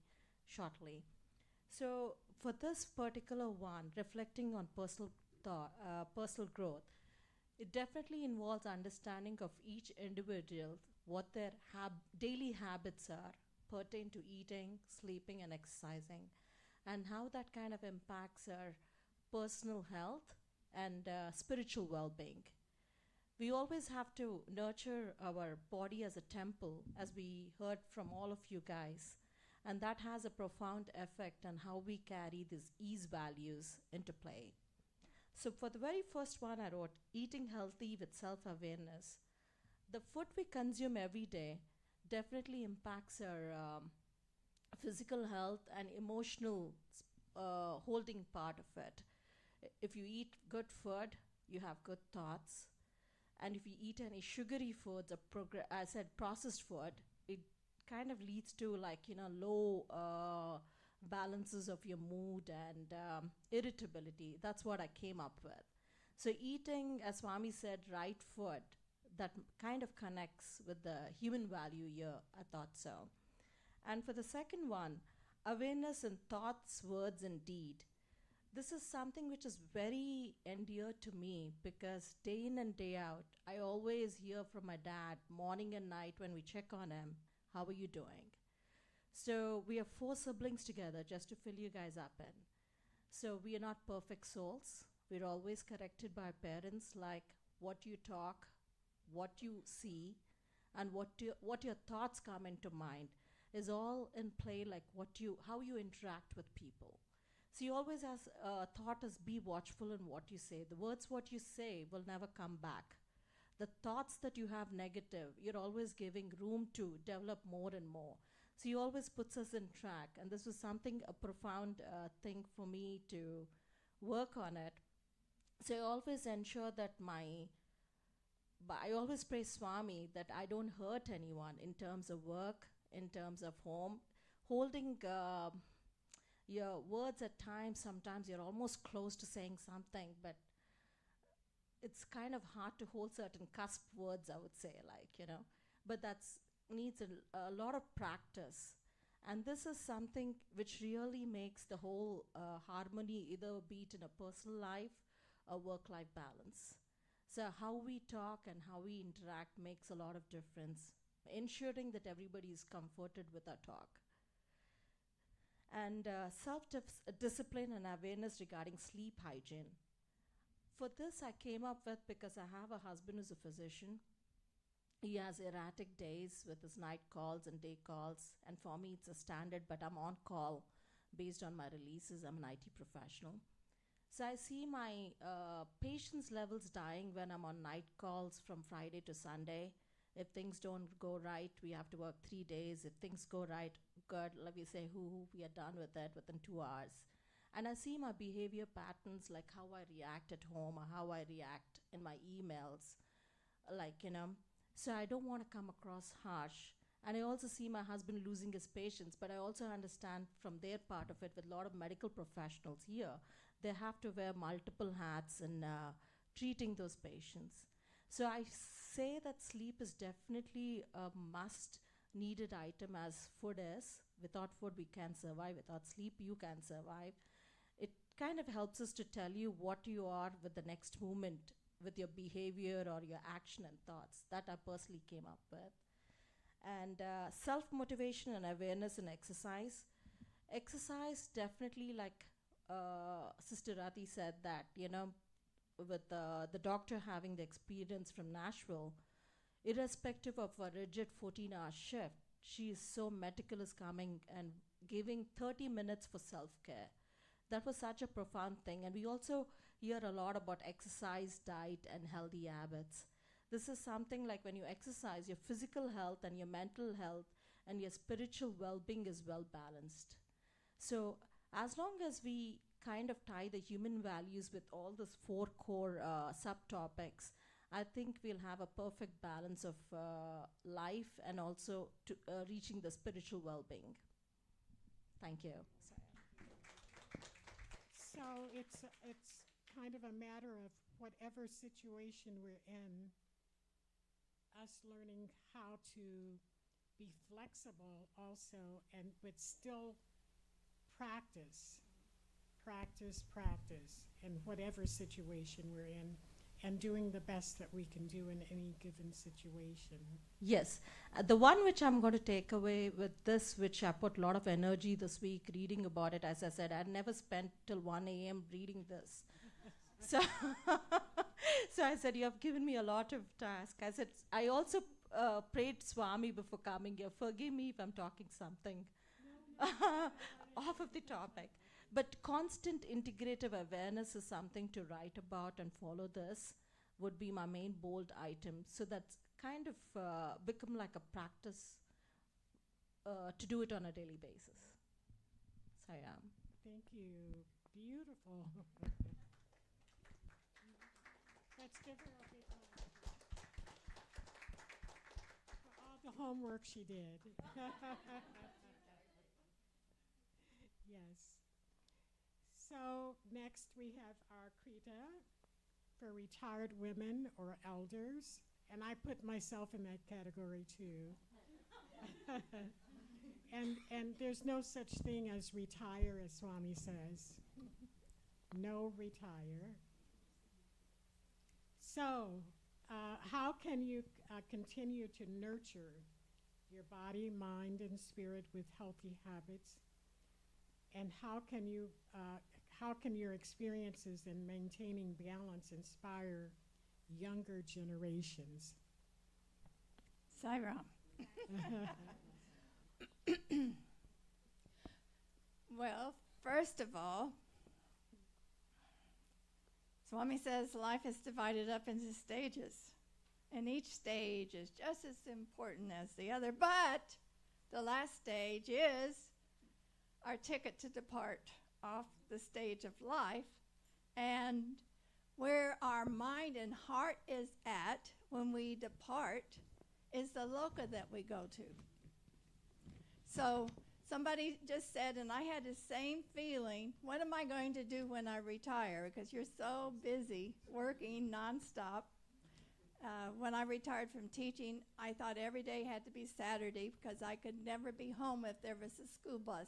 S13: shortly. So for this particular one, reflecting on personal growth, it definitely involves understanding of each individual, what their daily habits are pertain to eating, sleeping, and exercising, and how that kind of impacts our personal health and spiritual well-being. We always have to nurture our body as a temple, as we heard from all of you guys, and that has a profound effect on how we carry these ease values into play. So for the very first one I wrote, eating healthy with self-awareness. The food we consume every day definitely impacts our physical health and emotional holding part of it. If you eat good food, you have good thoughts. And if you eat any sugary foods or I said processed food, it kind of leads to low balances of your mood and irritability. That's what I came up with. So eating, as Swami said, right food, that kind of connects with the human value here, I thought so. And for the second one, awareness in thoughts, words, and deed. This is something which is very endear to me because day in and day out, I always hear from my dad morning and night when we check on him, how are you doing? So we are 4 siblings together, just to fill you guys up in. So we are not perfect souls. We're always corrected by our parents, like what you talk, what you see, and what your thoughts come into mind is all in play, like how you interact with people. So you always thought us be watchful in what you say. The words what you say will never come back. The thoughts that you have negative, you're always giving room to develop more and more. So he always puts us in track. And this was something, a profound thing for me to work on it. So I always ensure that I always pray Swami that I don't hurt anyone in terms of work, in terms of home. Holding your words at times, sometimes you're almost close to saying something, but it's kind of hard to hold certain cusp words, I would say, but that's needs a lot of practice. And this is something which really makes the whole harmony, either be it in a personal life or work-life balance. So how we talk and how we interact makes a lot of difference, ensuring that everybody is comforted with our talk. And self-discipline and awareness regarding sleep hygiene. For this, I came up with because I have a husband who's a physician. He has erratic days with his night calls and day calls. And for me, it's a standard, but I'm on call based on my releases. I'm an IT professional. So I see my patience levels dying when I'm on night calls from Friday to Sunday. If things don't go right, we have to work 3 days. If things go right, good, let me say, we are done with it within 2 hours. And I see my behavior patterns, like how I react at home or how I react in my emails, like, so I don't want to come across harsh. And I also see my husband losing his patience, but I also understand from their part of it, with a lot of medical professionals here, they have to wear multiple hats in treating those patients. So I say that sleep is definitely a must needed item, as food is. Without food, we can't survive. Without sleep, you can't survive. It kind of helps us to tell you what you are with the next moment, with your behavior or your action and thoughts. That I personally came up with. And self-motivation and awareness in exercise. Exercise definitely, like Sister Rati said, that, with the doctor having the experience from Nashville, irrespective of a rigid 14-hour shift, she is so meticulous, coming and giving 30 minutes for self-care. That was such a profound thing. And we also hear a lot about exercise, diet, and healthy habits. This is something like, when you exercise, your physical health and your mental health and your spiritual well-being is well balanced. So as long as we kind of tie the human values with all those 4 core subtopics, I think we'll have a perfect balance of life and also to reaching the spiritual well-being. Thank you.
S4: So it's kind of a matter of whatever situation we're in, us learning how to be flexible also, and but still practice in whatever situation we're in, and doing the best that we can do in any given situation.
S13: Yes. The one which I'm going to take away with this, which I put a lot of energy this week reading about it, as I said, I never spent till 1 a.m. reading this. So, so I said, you have given me a lot of tasks. I said, I also prayed Swami before coming here. Forgive me if I'm talking something off of the topic. But constant integrative awareness is something to write about and follow. This would be my main bold item. So that's kind of become like a practice to do it on a daily basis. So yeah.
S4: Thank you. Beautiful. Let's give her a big round for all the homework she did. Yes. So next we have our Krita for retired women or elders, and I put myself in that category too. And there's no such thing as retire, as Swami says. No retire. So, how can you continue to nurture your body, mind, and spirit with healthy habits? And how can your experiences in maintaining balance inspire younger generations?
S2: Sairam. Well, first of all, Swami says life is divided up into stages, and each stage is just as important as the other, but the last stage is our ticket to depart off the stage of life, and where our mind and heart is at when we depart is the loka that we go to. So somebody just said, and I had the same feeling, what am I going to do when I retire? Because you're so busy working nonstop. When I retired from teaching, I thought every day had to be Saturday because I could never be home if there was a school bus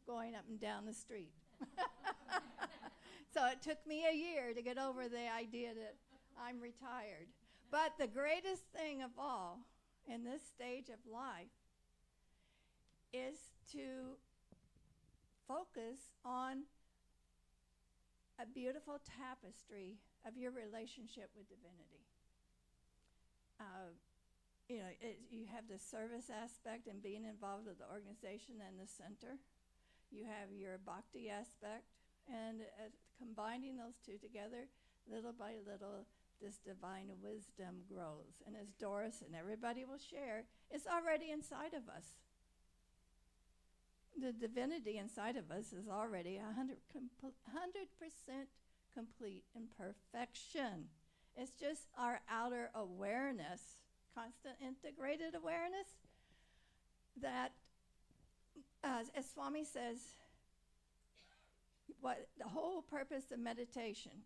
S2: going up and down the street. So it took me a year to get over the idea that I'm retired. But the greatest thing of all in this stage of life is to focus on a beautiful tapestry of your relationship with divinity. You have the service aspect and being involved with the organization and the center. You have your bhakti aspect, and combining those two together, little by little, this divine wisdom grows. And as Doris and everybody will share, it's already inside of us. The divinity inside of us is already 100% complete in perfection. It's just our outer awareness, constant integrated awareness, that, as Swami says, what the whole purpose of meditation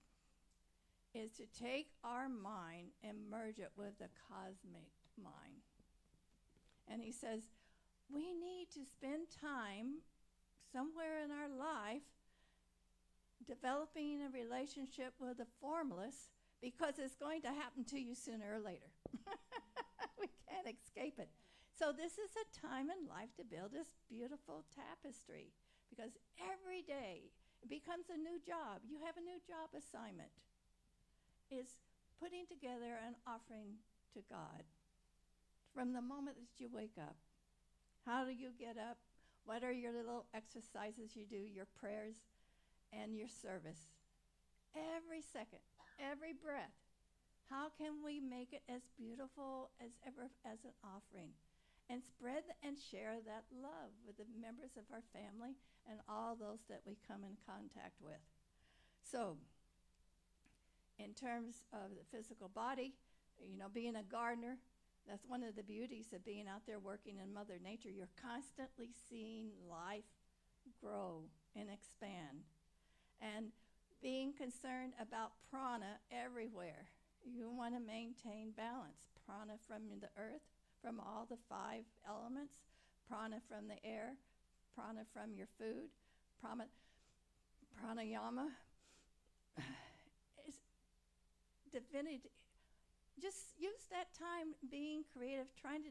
S2: is to take our mind and merge it with the cosmic mind. And he says, we need to spend time somewhere in our life developing a relationship with the formless, because it's going to happen to you sooner or later. We can't escape it. So this is a time in life to build this beautiful tapestry, because every day it becomes a new job. You have a new job assignment. Is putting together an offering to God from the moment that you wake up. How do you get up? What are your little exercises you do, your prayers and your service? Every second, every breath. How can we make it as beautiful as ever as an offering? And spread and share that love with the members of our family and all those that we come in contact with. So, in terms of the physical body, being a gardener, that's one of the beauties of being out there working in Mother Nature. You're constantly seeing life grow and expand. And being concerned about prana everywhere. You want to maintain balance. Prana from the earth, from all the 5 elements, prana from the air, prana from your food, pranayama. Is divinity. Just use that time being creative, trying to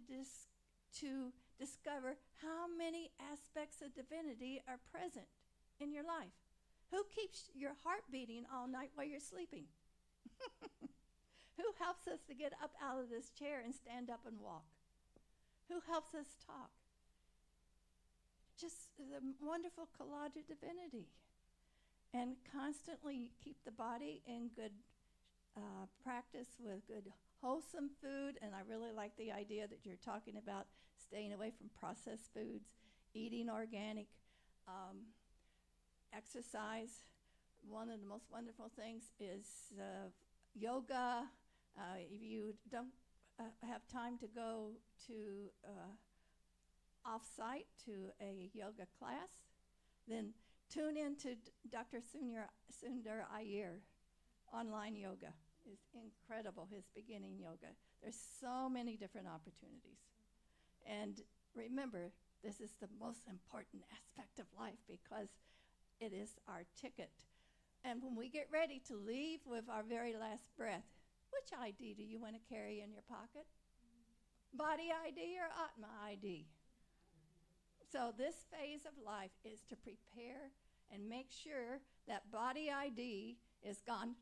S2: discover how many aspects of divinity are present in your life. Who keeps your heart beating all night while you're sleeping? Who helps us to get up out of this chair and stand up and walk? Who helps us talk? Just the wonderful collage of divinity. And constantly keep the body in good practice with good wholesome food. And I really like the idea that you're talking about staying away from processed foods, eating organic, exercise. One of the most wonderful things is yoga. If you don't have time to go to off-site to a yoga class, then tune in to Dr. Sundar Iyer. Online yoga is incredible, his beginning yoga. There's so many different opportunities. And remember, this is the most important aspect of life, because it is our ticket. And when we get ready to leave with our very last breath, which ID do you want to carry in your pocket? Body ID or Atma ID? So this phase of life is to prepare and make sure that body ID is gone,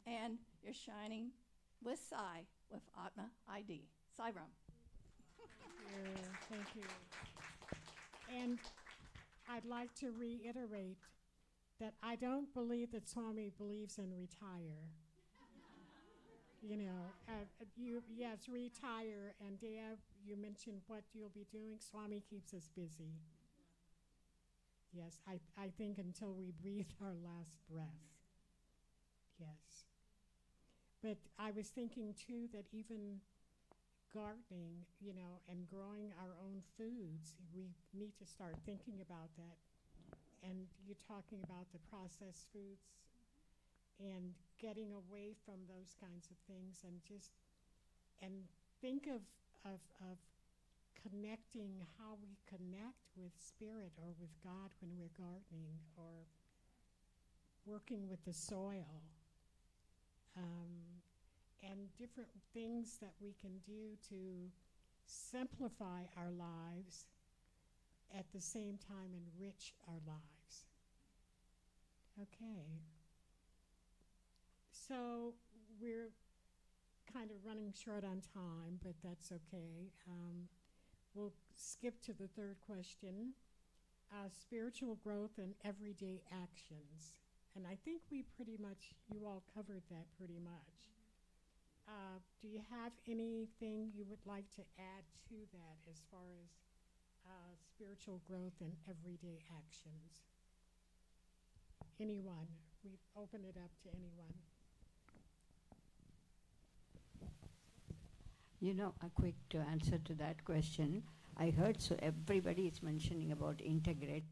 S2: and you're shining with Sai, with Atma ID. Sai Ram.
S4: Thank you. And I'd like to reiterate that I don't believe that Swami believes in retire. Yes, retire. And Deb, you mentioned what you'll be doing. Swami keeps us busy. Yes, I think until we breathe our last breath. Yes. But I was thinking, too, that even gardening, and growing our own foods, we need to start thinking about that. And you're talking about the processed foods and getting away from those kinds of things, and think of connecting, how we connect with spirit or with God when we're gardening or working with the soil. And different things that we can do to simplify our lives, at the same time enrich our lives. Okay. So we're kind of running short on time, but that's okay. We'll skip to the third question. Spiritual growth and everyday actions. And I think you all covered that pretty much. Do you have anything you would like to add to that as far as spiritual growth in everyday actions. Anyone? We open it up to anyone.
S6: You know, a quick to answer to that question. I heard so everybody is mentioning about integrate.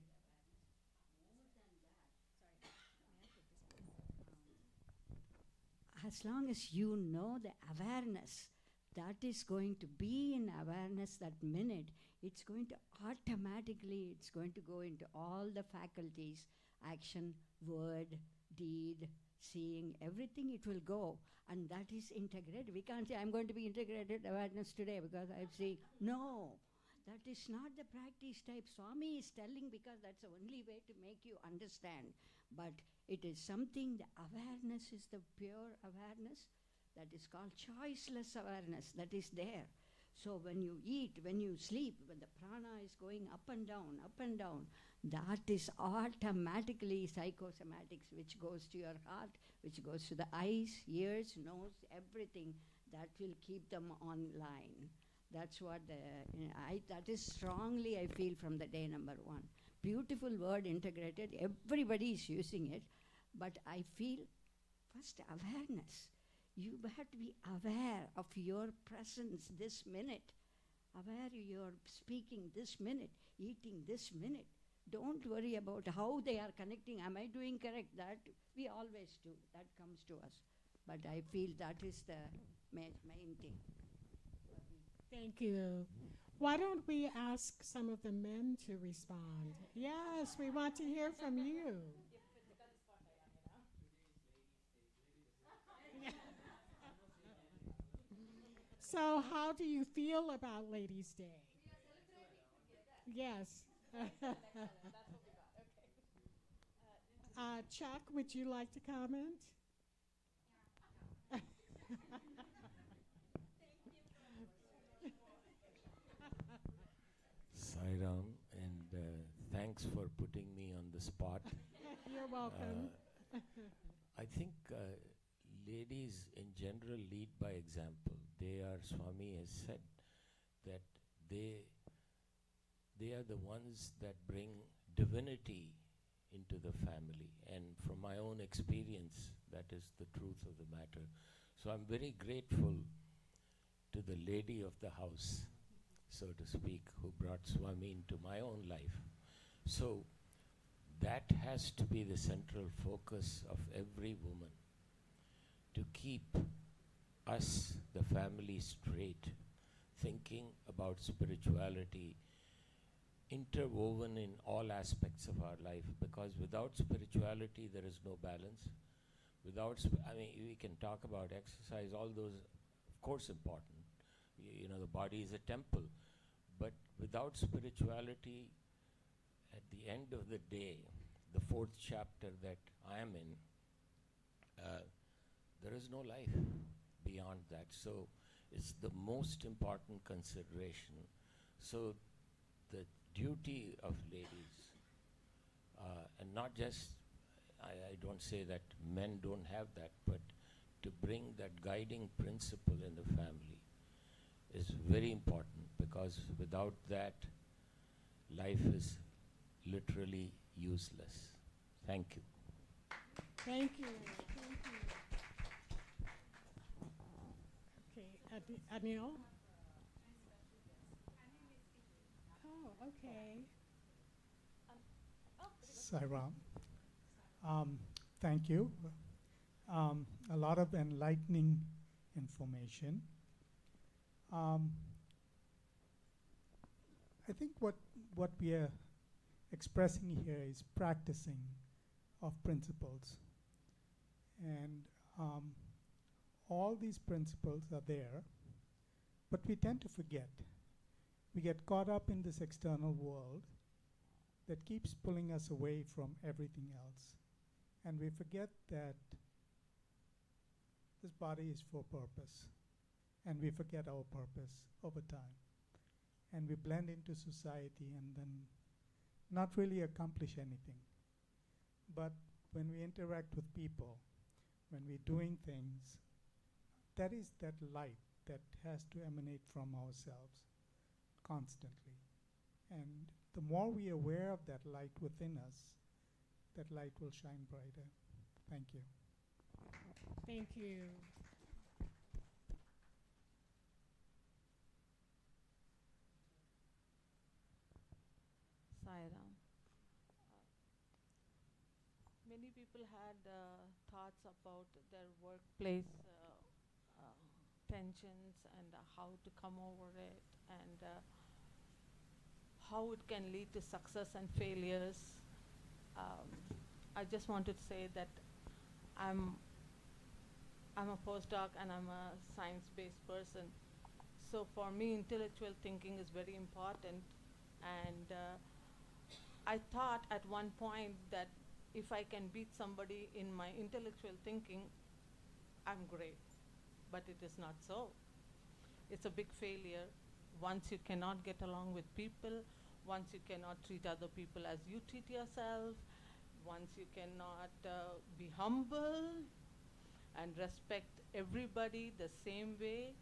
S6: As long as you know the awareness that is going to be in awareness that minute, it's going to automatically, it's going to go into all the faculties, action, word, deed, seeing, everything it will go. And that is integrated. We can't say, I'm going to be integrated awareness today because I've seen. No, that is not the practice type. Swami is telling because that's the only way to make you understand. But it is something, the awareness is the pure awareness. That is called choiceless awareness. That is there. So when you eat, when you sleep, when the prana is going up and down, that is automatically psychosomatics, which goes to your heart, which goes to the eyes, ears, nose, everything. That will keep them online. That's what that is strongly I feel from the day number one. Beautiful word, integrated. Everybody is using it. But I feel first awareness. You have to be aware of your presence this minute. Aware you're speaking this minute, eating this minute. Don't worry about how they are connecting. Am I doing correct? That we always do. That comes to us. But I feel that is the main thing.
S4: Thank you. Why don't we ask some of the men to respond? Yes, we want to hear from you. So, how do you feel about Ladies' Day? Yes. Chuck, would you like to comment?
S14: Sairam, and thanks for putting me on the spot.
S4: You're welcome.
S14: I think ladies in general lead by example. They are, Swami has said, that they are the ones that bring divinity into the family. And from my own experience, that is the truth of the matter. So I'm very grateful to the lady of the house, so to speak, who brought Swami into my own life. So that has to be the central focus of every woman, to keep us, the family, straight, thinking about spirituality interwoven in all aspects of our life, because without spirituality there is no balance. I mean, we can talk about exercise, all those, of course, important. You know, the body is a temple. But without spirituality, at the end of the day, the fourth chapter that I am in, there is no life beyond that. So it's the most important consideration. So the duty of ladies, and not just, I don't say that men don't have that, but to bring that guiding principle in the family is very important, because without that, life is literally useless. Thank you.
S4: Thank you. Thank you. Okay, Anil? Oh, okay.
S15: Sairam. Thank you. A lot of enlightening information. I think what we are expressing here is practicing of principles. And all these principles are there, but we tend to forget. We get caught up in this external world that keeps pulling us away from everything else. And we forget that this body is for purpose. And we forget our purpose over time. And we blend into society and then not really accomplish anything. But when we interact with people, when we're doing things, that is that light that has to emanate from ourselves constantly. And the more we are aware of that light within us, that light will shine brighter. Thank you.
S4: Thank you.
S9: Sairam. Many people had thoughts about their workplace tensions and how to come over it and how it can lead to success and failures. I just wanted to say that I'm a postdoc and I'm a science-based person. So for me, intellectual thinking is very important. And I thought at one point that if I can beat somebody in my intellectual thinking, I'm great. But it is not so. It's a big failure. Once you cannot get along with people, once you cannot treat other people as you treat yourself, once you cannot be humble and respect everybody the same way,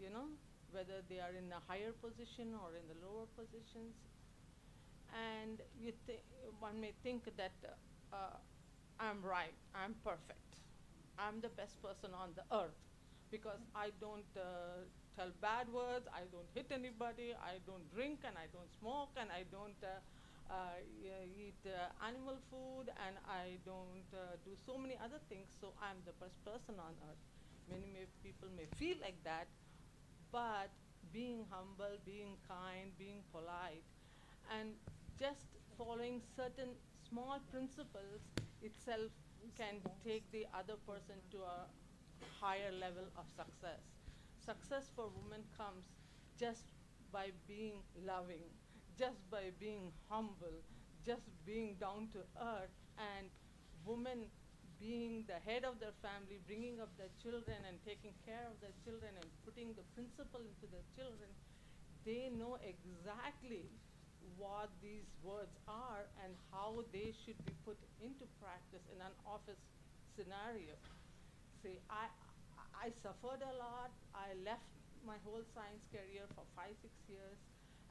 S9: you know, whether they are in a higher position or in the lower positions. And one may think that I'm right, I'm perfect, I'm the best person on the earth because I don't tell bad words, I don't hit anybody, I don't drink and I don't smoke and I don't eat animal food and I don't do so many other things, so I'm the best person on earth. Many people may feel like that, but being humble, being kind, being polite, and just following certain small principles itself can take the other person to a higher level of success. Success for women comes just by being loving, just by being humble, just being down to earth, and women being the head of their family, bringing up their children and taking care of their children and putting the principle into their children. They know exactly what these words are and how they should be put into practice in an office scenario. See, I suffered a lot. I left my whole science career for 5-6 years,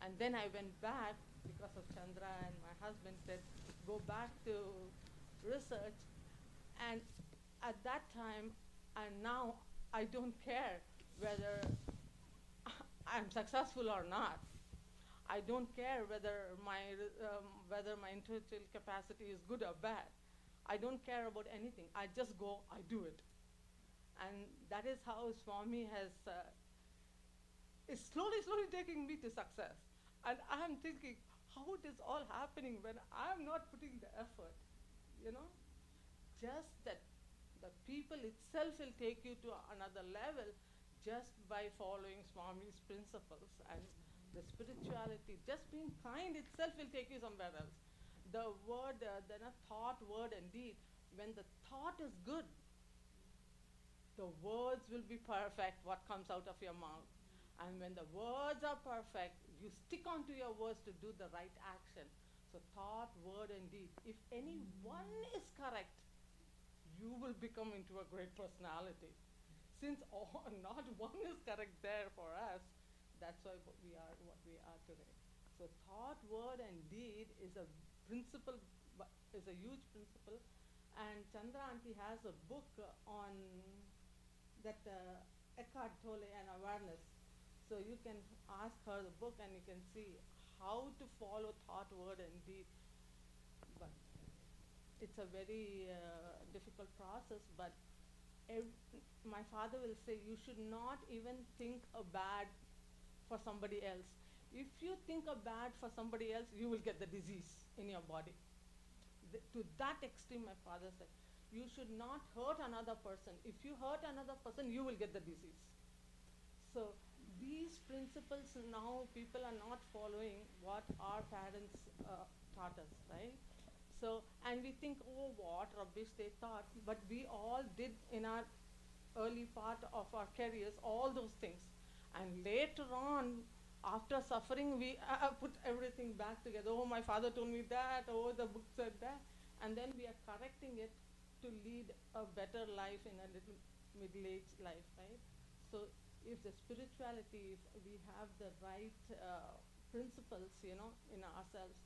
S9: and then I went back because of Chandra, and my husband said, go back to research. And at that time, and now, I don't care whether I'm successful or not. I don't care whether my intellectual capacity is good or bad. I don't care about anything. I just go, I do it. And that is how Swami is slowly taking me to success. And I'm thinking, how it is all happening when I'm not putting the effort, you know? Just that the people itself will take you to another level just by following Swami's principles. And the spirituality, just being kind itself will take you somewhere else. The word, the thought, word, and deed, when the thought is good, the words will be perfect, what comes out of your mouth. And when the words are perfect, you stick onto your words to do the right action. So thought, word, and deed. If any one is correct, you will become into a great personality. Since not one is correct there for us, that's why we are what we are today. So thought, word, and deed is a principle, is a huge principle. And Chandra Aunty has a book on that Eckhart Tolle and awareness. So you can ask her the book and you can see how to follow thought, word, and deed. But it's a very difficult process, but my father will say you should not even think a bad for somebody else. If you think a bad for somebody else, you will get the disease in your body. To that extreme, my father said, you should not hurt another person. If you hurt another person, you will get the disease. So these principles now people are not following what our parents taught us, right? So, and we think, oh, what rubbish they thought, but we all did in our early part of our careers, all those things. And later on, after suffering, we put everything back together. Oh, my father told me that, oh, the book said that. And then we are correcting it to lead a better life in a little middle-aged life, right? So if the spirituality, if we have the right principles, you know, in ourselves,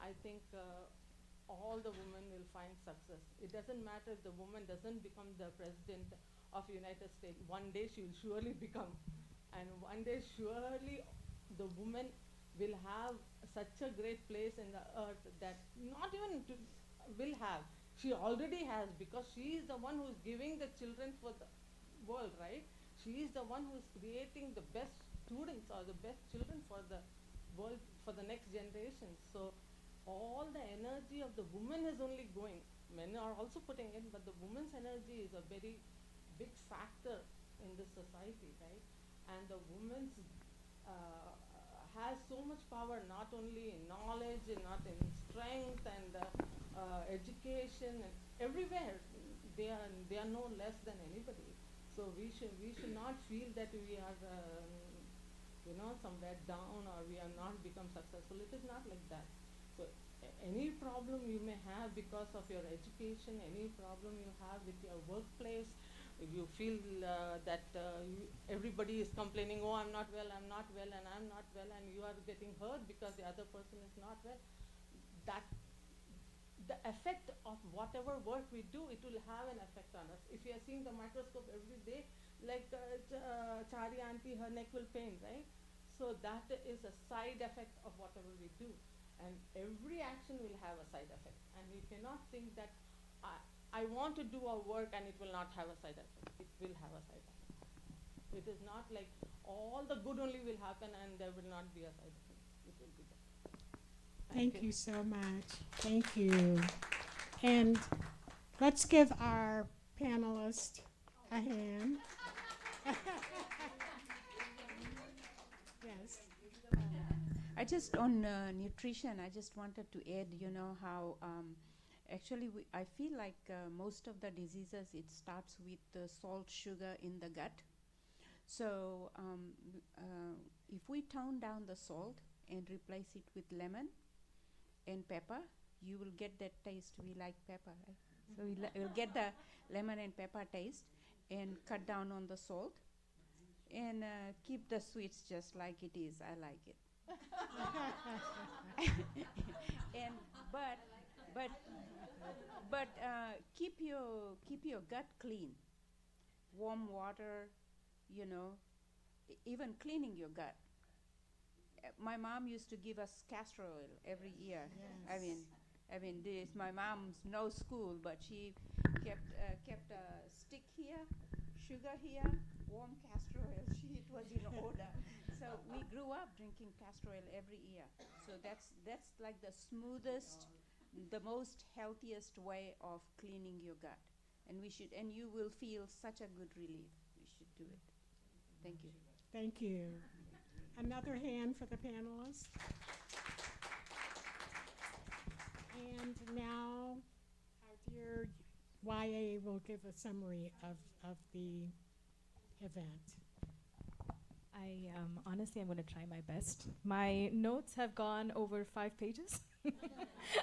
S9: I think all the women will find success. It doesn't matter if the woman doesn't become the president of United States. One day she will surely become. And one day surely the woman will have such a great place in the earth that not even will have. She already has, because she is the one who is giving the children for the world, right? She is the one who is creating the best students or the best children for the world, for the next generation. So all the energy of the woman is only going. Men are also putting in, but the woman's energy is a very big factor in this society, right? And the woman's has so much power, not only in knowledge, and not in strength and education, and everywhere. They are no less than anybody. So we should not feel that we are you know, somewhere down or we are not become successful. It is not like that. So any problem you may have because of your education, any problem you have with your workplace, if you feel that everybody is complaining, oh, I'm not well, and you are getting hurt because the other person is not well, that the effect of whatever work we do, it will have an effect on us. If you are seeing the microscope every day, like Chari auntie, her neck will pain, right? So that is a side effect of whatever we do. And every action will have a side effect. And you cannot think that I want to do a work and it will not have a side effect. It will have a side effect. It is not like all the good only will happen and there will not be a side effect. It will be there.
S4: Thank you so much. Thank you. And let's give our panelist a hand. Yes.
S12: I just, on nutrition, I just wanted to add, you know, how actually I feel like most of the diseases, it starts with salt, sugar in the gut. So if we tone down the salt and replace it with lemon and pepper, you will get that taste. We like pepper, right? So we'll get the lemon and pepper taste and cut down on the salt and keep the sweets just like it is. I like it. And but keep your gut clean. Warm water, you know, even cleaning your gut. My mom used to give us castor oil every year.
S4: Yes.
S12: I mean, this my mom's no school, but she kept a stick here, sugar here, warm castor oil. It was in order. So we grew up drinking castor oil every year. So that's like the smoothest, the most healthiest way of cleaning your gut. And you will feel such a good relief. We should do it. Thank you.
S4: Thank you. Another hand for the panelists. And now our dear YA will give a summary of the event.
S1: Honestly, I'm going to try my best. My notes have gone over 5 pages.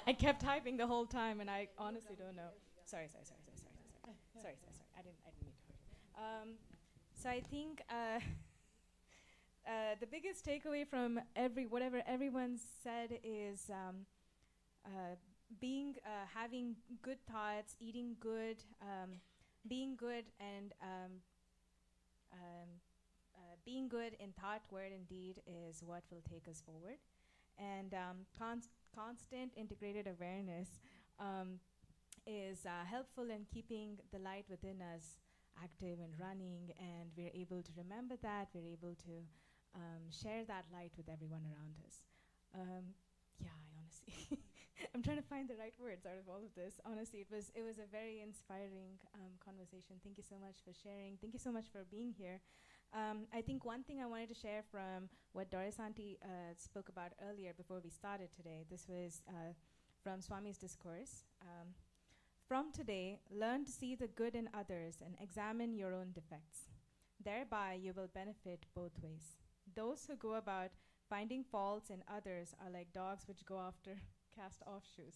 S1: I kept typing the whole time, and I honestly don't know. Sorry. I didn't mean to hurt you. So I think the biggest takeaway from whatever everyone said is having good thoughts, eating good, being good, and being good in thought, word, and deed is what will take us forward. And constant integrated awareness is helpful in keeping the light within us active and running, and we're able to remember that, we're able to share that light with everyone around us. Yeah, I honestly, I'm trying to find the right words out of all of this. Honestly, it was a very inspiring conversation. Thank you so much for sharing. Thank you so much for being here. I think one thing I wanted to share from what Doris Auntie spoke about earlier before we started today, this was from Swami's discourse. From today, learn to see the good in others and examine your own defects. Thereby, you will benefit both ways. Those who go about finding faults in others are like dogs which go after cast-off shoes.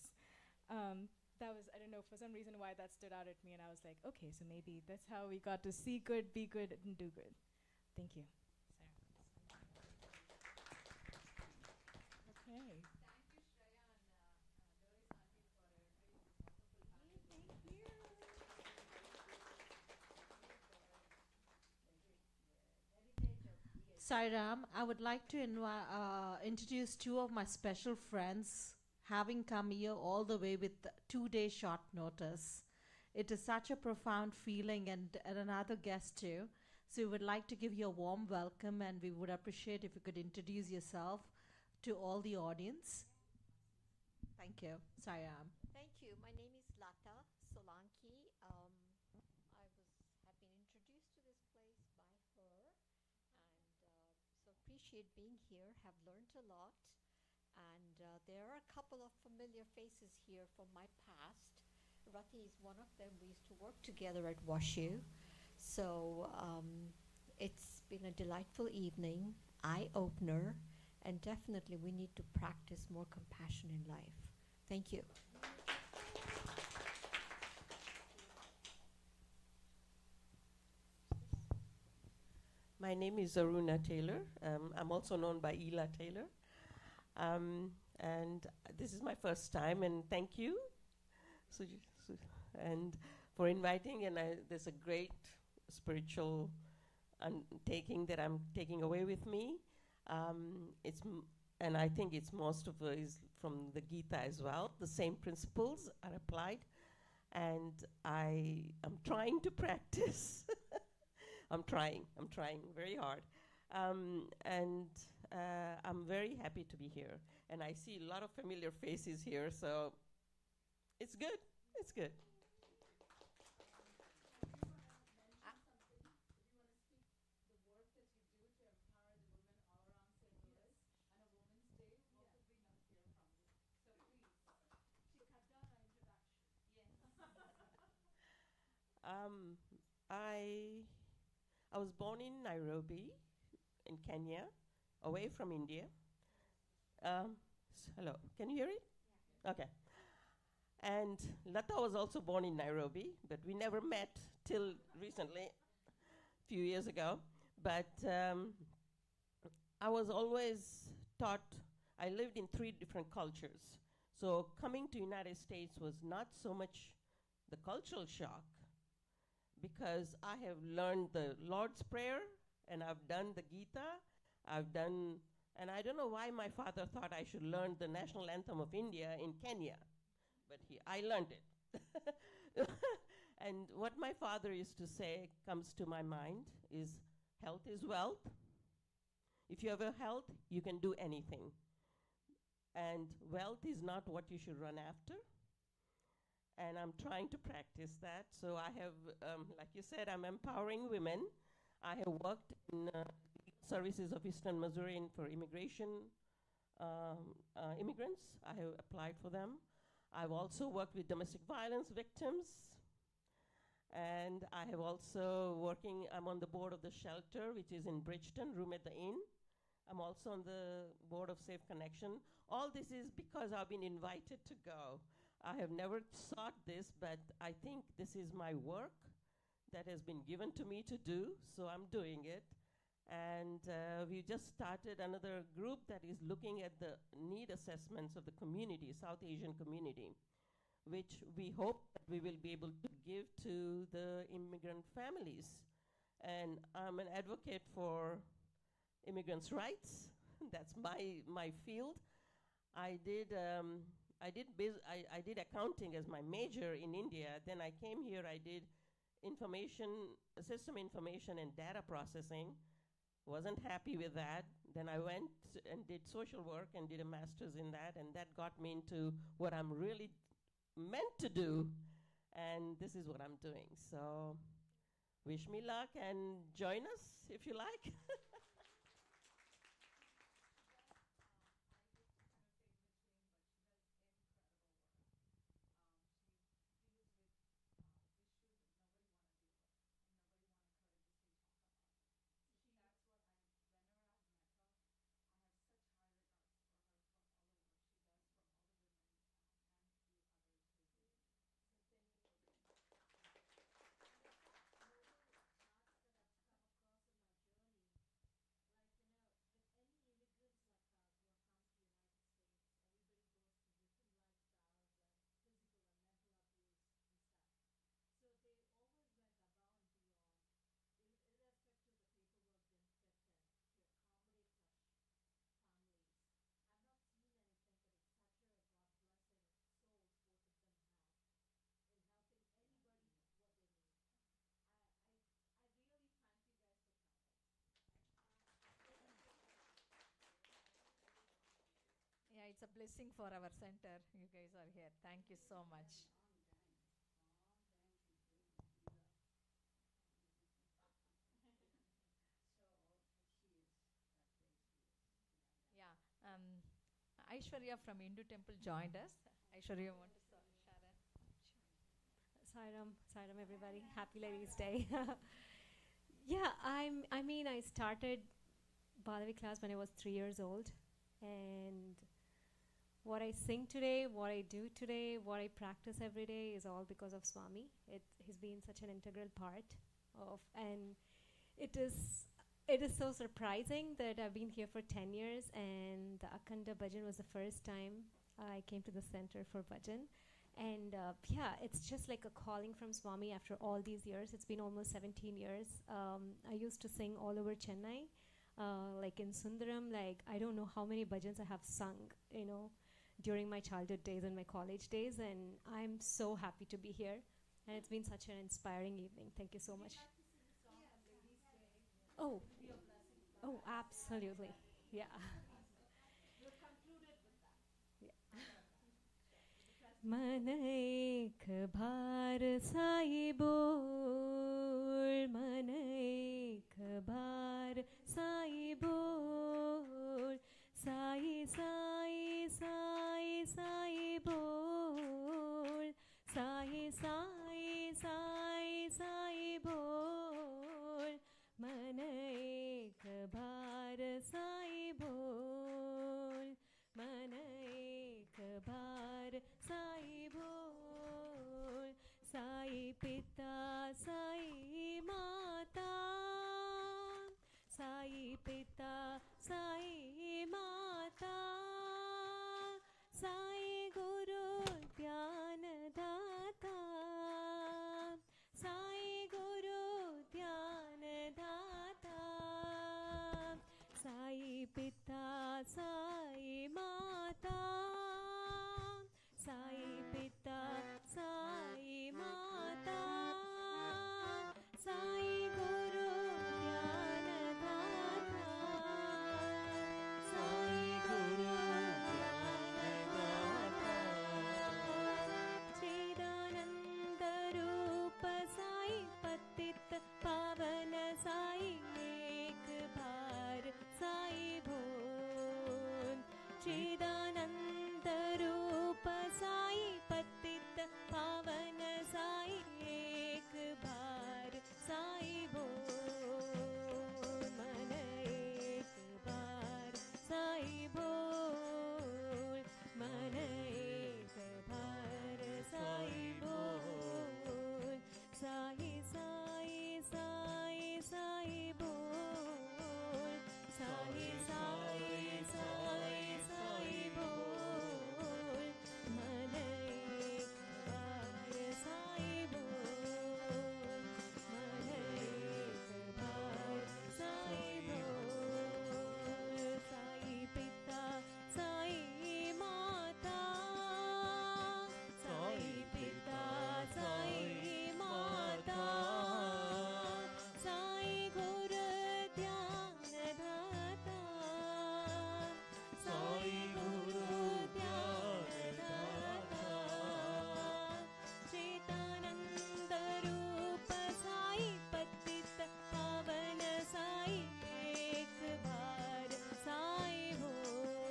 S1: That was, I don't know, for some reason why that stood out at me, and I was like, okay, so maybe that's how we got to see good, be good, and do good. Thank you.
S13: Sairam, I would like to introduce two of my special friends, having come here all the way with 2 day short notice. It is such a profound feeling, and another guest too. So we would like to give you a warm welcome, and we would appreciate if you could introduce yourself to all the audience. Thank you, Sairam.
S16: Thank you. My name is Lata Solanki. Have been introduced to this place by her, and so appreciate being here. Have learned a lot, and there are a couple of familiar faces here from my past. Rati is one of them. We used to work together at WashU, so it's been a delightful evening, eye opener, and definitely we need to practice more compassion in life. Thank you.
S17: My name is Aruna Taylor. I'm also known by Ela Taylor. And this is my first time, and thank you and for inviting. And there's a great spiritual undertaking that I'm taking away with me. And I think it's most of it is from the Gita as well. The same principles are applied, and I am trying to practice. I'm trying very hard. And I'm very happy to be here. And I see a lot of familiar faces here, so it's good. It's good. I was born in Nairobi, in Kenya, away from India. Hello, can you hear it? Yeah. Okay. And Lata was also born in Nairobi, but we never met till recently, a few years ago. But I was always taught, I lived in 3 different cultures. So coming to United States was not so much the cultural shock, because I have learned the Lord's Prayer, and I've done the Gita, and I don't know why my father thought I should learn the national anthem of India in Kenya, but I learned it. And what my father used to say comes to my mind is, health is wealth. If you have a health, you can do anything. And wealth is not what you should run after. And I'm trying to practice that. So I have, like you said, I'm empowering women. I have worked in services of Eastern Missouri for immigration immigrants. I have applied for them. I've also worked with domestic violence victims. And I have also I'm on the board of the shelter, which is in Bridgeton, Room at the Inn. I'm also on the board of Safe Connection. All this is because I've been invited to go. I have never sought this, but I think this is my work that has been given to me to do, so I'm doing it. And we just started another group that is looking at the need assessments of the community, South Asian community, which we hope that we will be able to give to the immigrant families. And I'm an advocate for immigrants' rights. That's my field. I did accounting as my major in India. Then I came here, I did system information and data processing. Wasn't happy with that. Then I went and did social work and did a master's in that, and that got me into what I'm really meant to do, and this is what I'm doing. So wish me luck and join us if you like.
S3: it's a blessing for our center. You guys are here. Thank you so much. Yeah. Aishwarya from Hindu Temple joined us. Aishwarya, want to share
S18: Sairam, Sairam, everybody. Happy Ladies Day. Yeah, I started Balavi class when I was 3 years old, and what I sing today, what I do today, what I practice every day is all because of Swami. He's been such an integral part of, and it is so surprising that I've been here for 10 years, and the Akhanda Bhajan was the first time I came to the center for Bhajan. And yeah, it's just like a calling from Swami after all these years. It's been almost 17 years. I used to sing all over Chennai, like in Sundaram. Like, I don't know how many bhajans I have sung, during my childhood days and my college days. And I'm so happy to be here. And it's been such an inspiring evening. Thank you so much. Oh, oh, absolutely. Yeah. मन एक बार साई बोल, मन एक बार साई बोल, साई साई साई साई बोल, साई साई साई साई बोल, मन एक बार साई बोल, मन एक बार साई बोल, साई पिता साई माता, साई पिता साई माता, साई गुरु ज्ञान दाता, साई गुरु ज्ञान दाता, साई पिता साई माता, साई पिता साई माता, साई गुरु ज्ञान दाता, साई गुरु ज्ञान दाता, चिदानंद रूप साई पतित पावन साई एक बार साई बोल, चिदानंद रूप साई पतित पावन साई एक बार साई बोल, मन एक बार साई बोल, मन एक बार साई बोल, साई साई साई साई बोल, साई साई साई साई बोल, मन एक बार साई बोल, मन एक बार साई बोल, साई पिता साई माता, साई पिता साई माता, साई गुरु ध्यान दाता, साई गुरु ध्यान दाता, चिदानंद रूप साई पतित पावन साई एक बार साई बोल,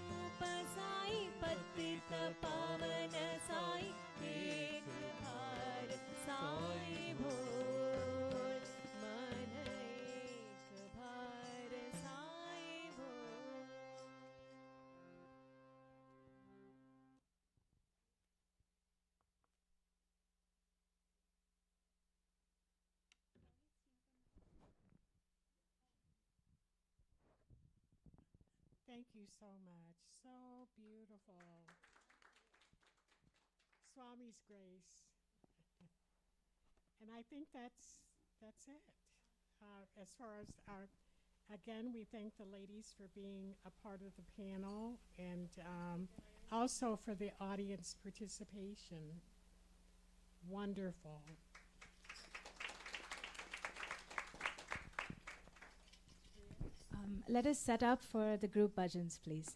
S18: रूप साई पतित पावन साई एक बार साई बोल, मन एक बार साई बोल.
S4: Thank you so much. So beautiful. Swami's grace. And I think that's it. As far as again, we thank the ladies for being a part of the panel, and also for the audience participation. Wonderful.
S1: Let us set up for the group bhajans, please.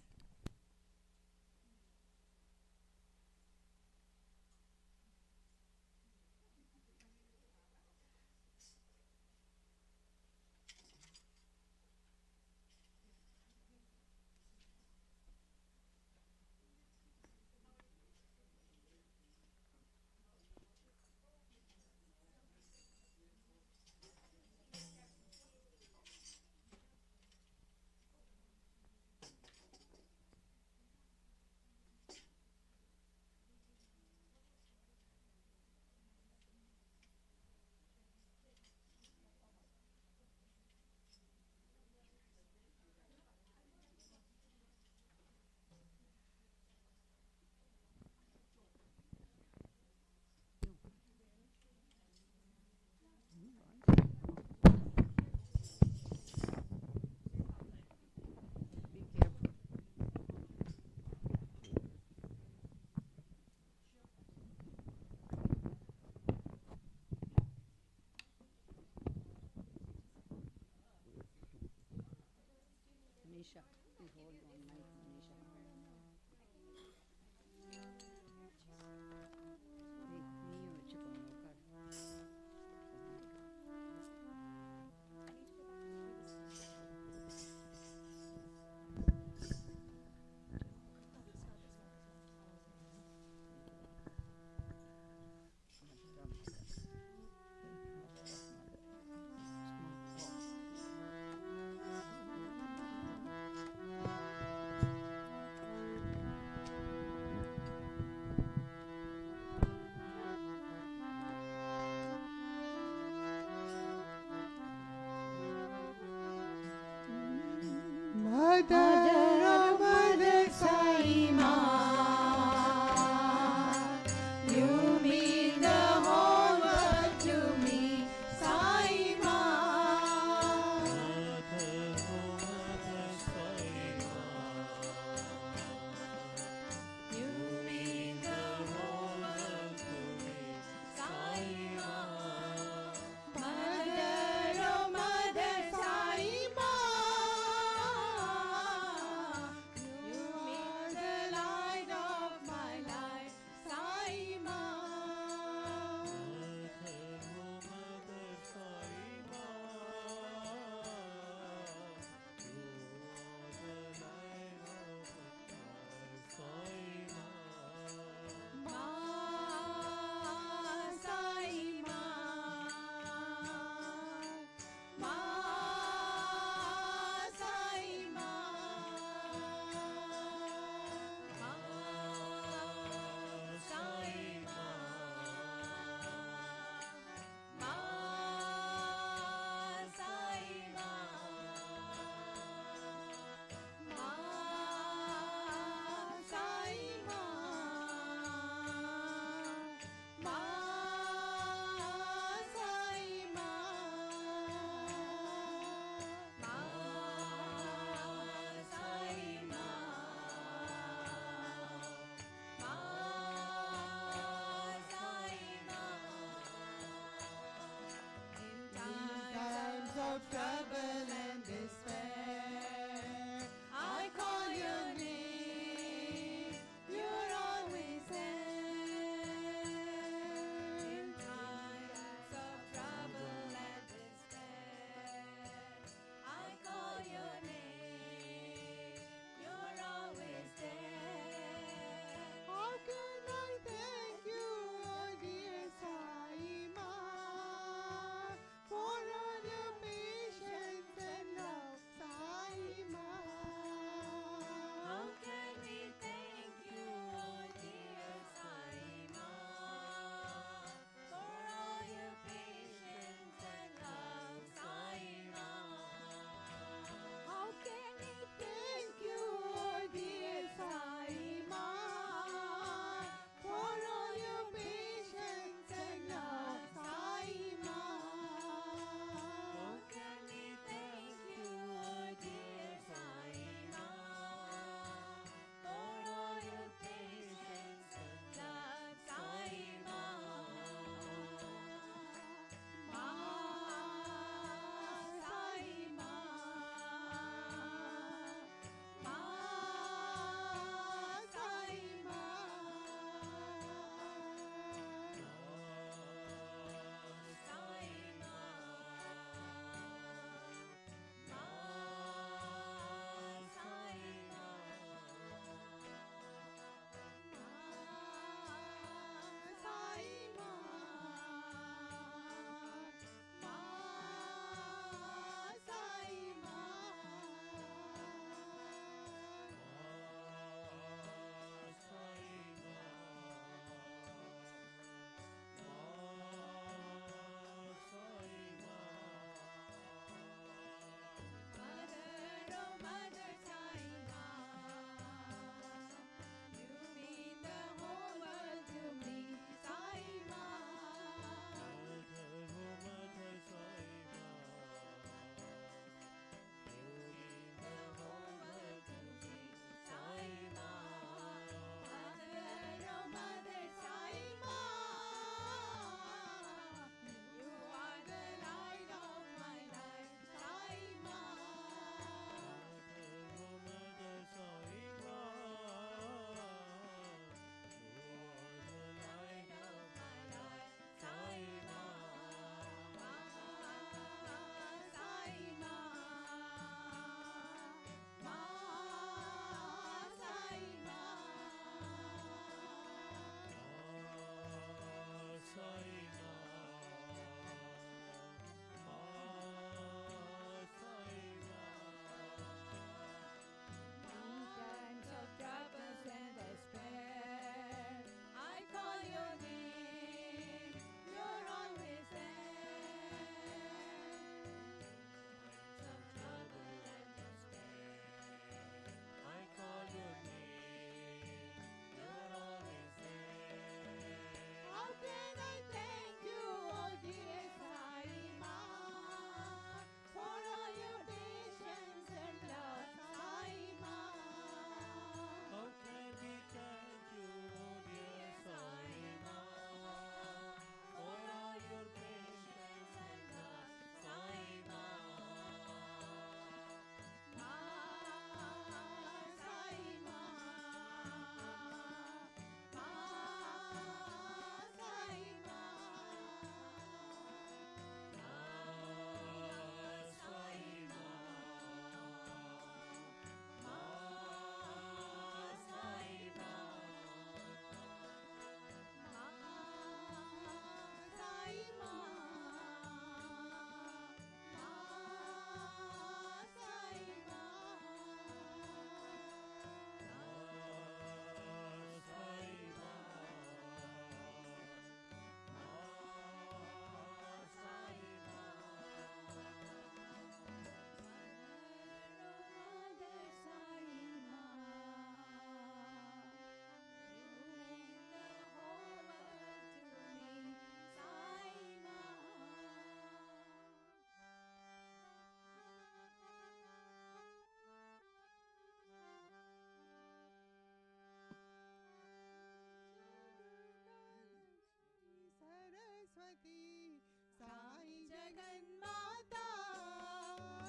S7: जगन्माता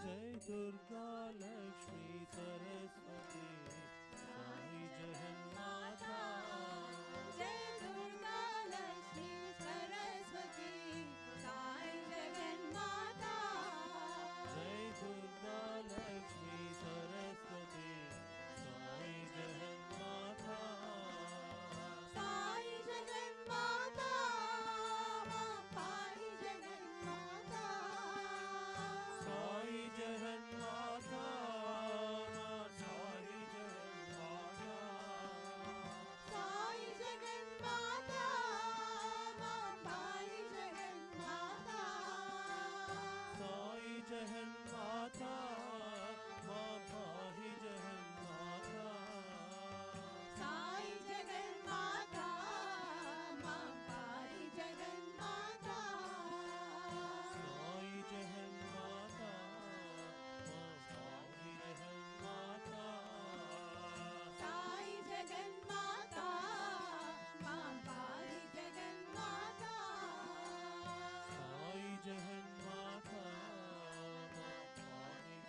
S19: जय दुर्गा लक्ष्मी सरस्वती साई जगन्माता
S7: जय दुर्गा लक्ष्मी सरस्वती साई जगन्माता
S19: जय दुर्गा लक्ष्मी सरस्वती साई जगन्माता
S7: साई जगन्माता मां पाहि जगन्माता
S19: साई जगन्माता साई जगन्माता
S7: साई जगन्माता मां पाहि जगन्माता
S19: साई जगन्माता मां पाहि जगन्माता
S7: साई जगन्माता मां पाहि जगन्माता
S19: साई जगन्माता मां पाहि जगन्माता
S7: साई जगन्माता मां पाहि जगन्माता
S19: साई जगन्माता मां पाहि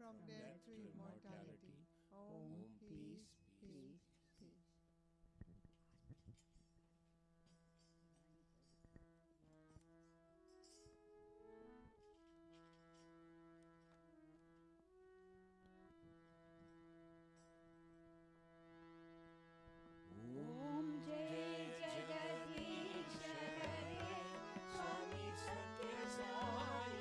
S7: from death to immortality. Om peace, peace, peace.
S20: Om Jai Jagadisha Hare Swami Satya Sai Hare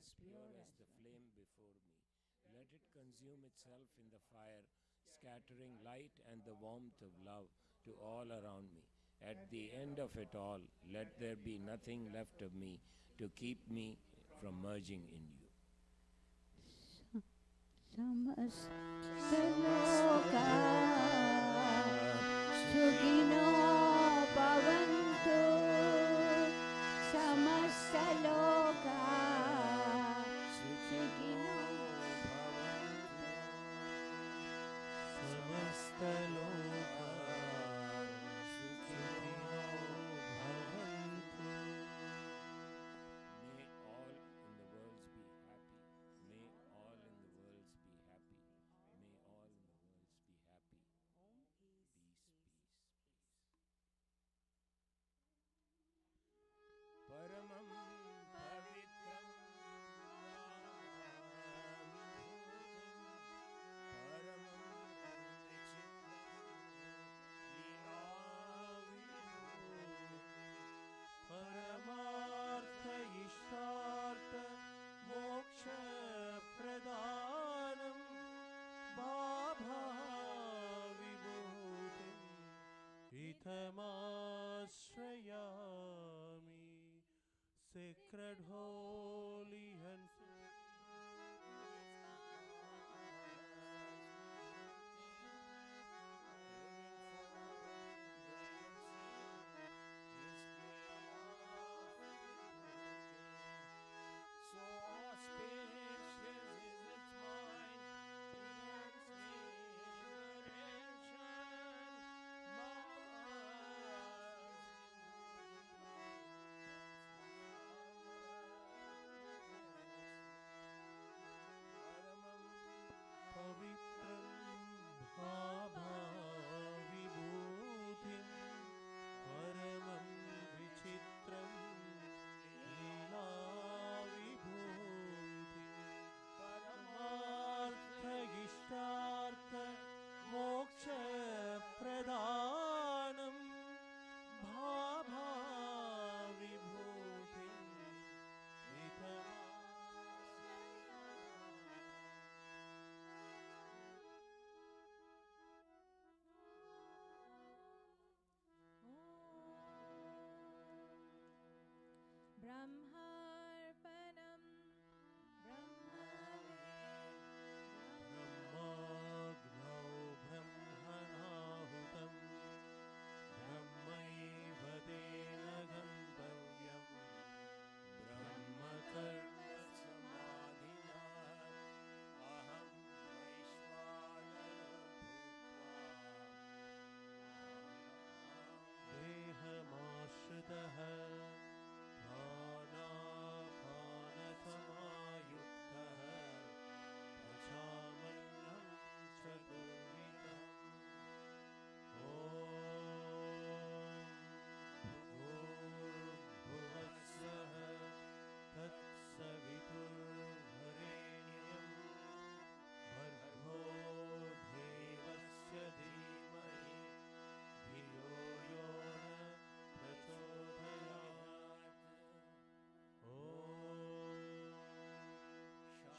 S14: as pure as the flame before me. Let it consume itself in the fire, scattering light and the warmth of love to all around me. At the end of it all, let there be nothing left of me to keep me from merging in you.
S20: Samastaloka Sukino Bhavantu Samastaloka Sukino Bhavantu
S19: Samastaloka Sukhino Bhavantu.
S14: May all in the worlds be happy. May all in the worlds be happy. May all in the worlds be happy.
S1: Om peace,
S14: Peace,
S1: peace,
S14: peace,
S1: peace.
S20: sacred, holy, and
S14: so auspicious is its mind,
S20: pavitram bhavivibhutim paramam vichitram leela vibhutim paramartha ishtartha moksha pradhanam bhavivibhutim
S1: Brahmarpanam
S20: ब्रह्माग्नौ ब्रह्मणाहुतं ब्रह्मैव तेन गन्तव्यं ब्रह्मकर्मसमाधिना अहं वैश्वानरो भूत्वा देहमाश्रितः प्राणापानसमायुक्तः पचामन्नं चतुर्विधम् ॐ भूर्भुवस्सः तत्सवितुर्वरेण्यं भर्गो देवस्य धीमहि धियो यो न प्रचोदयात् ॐ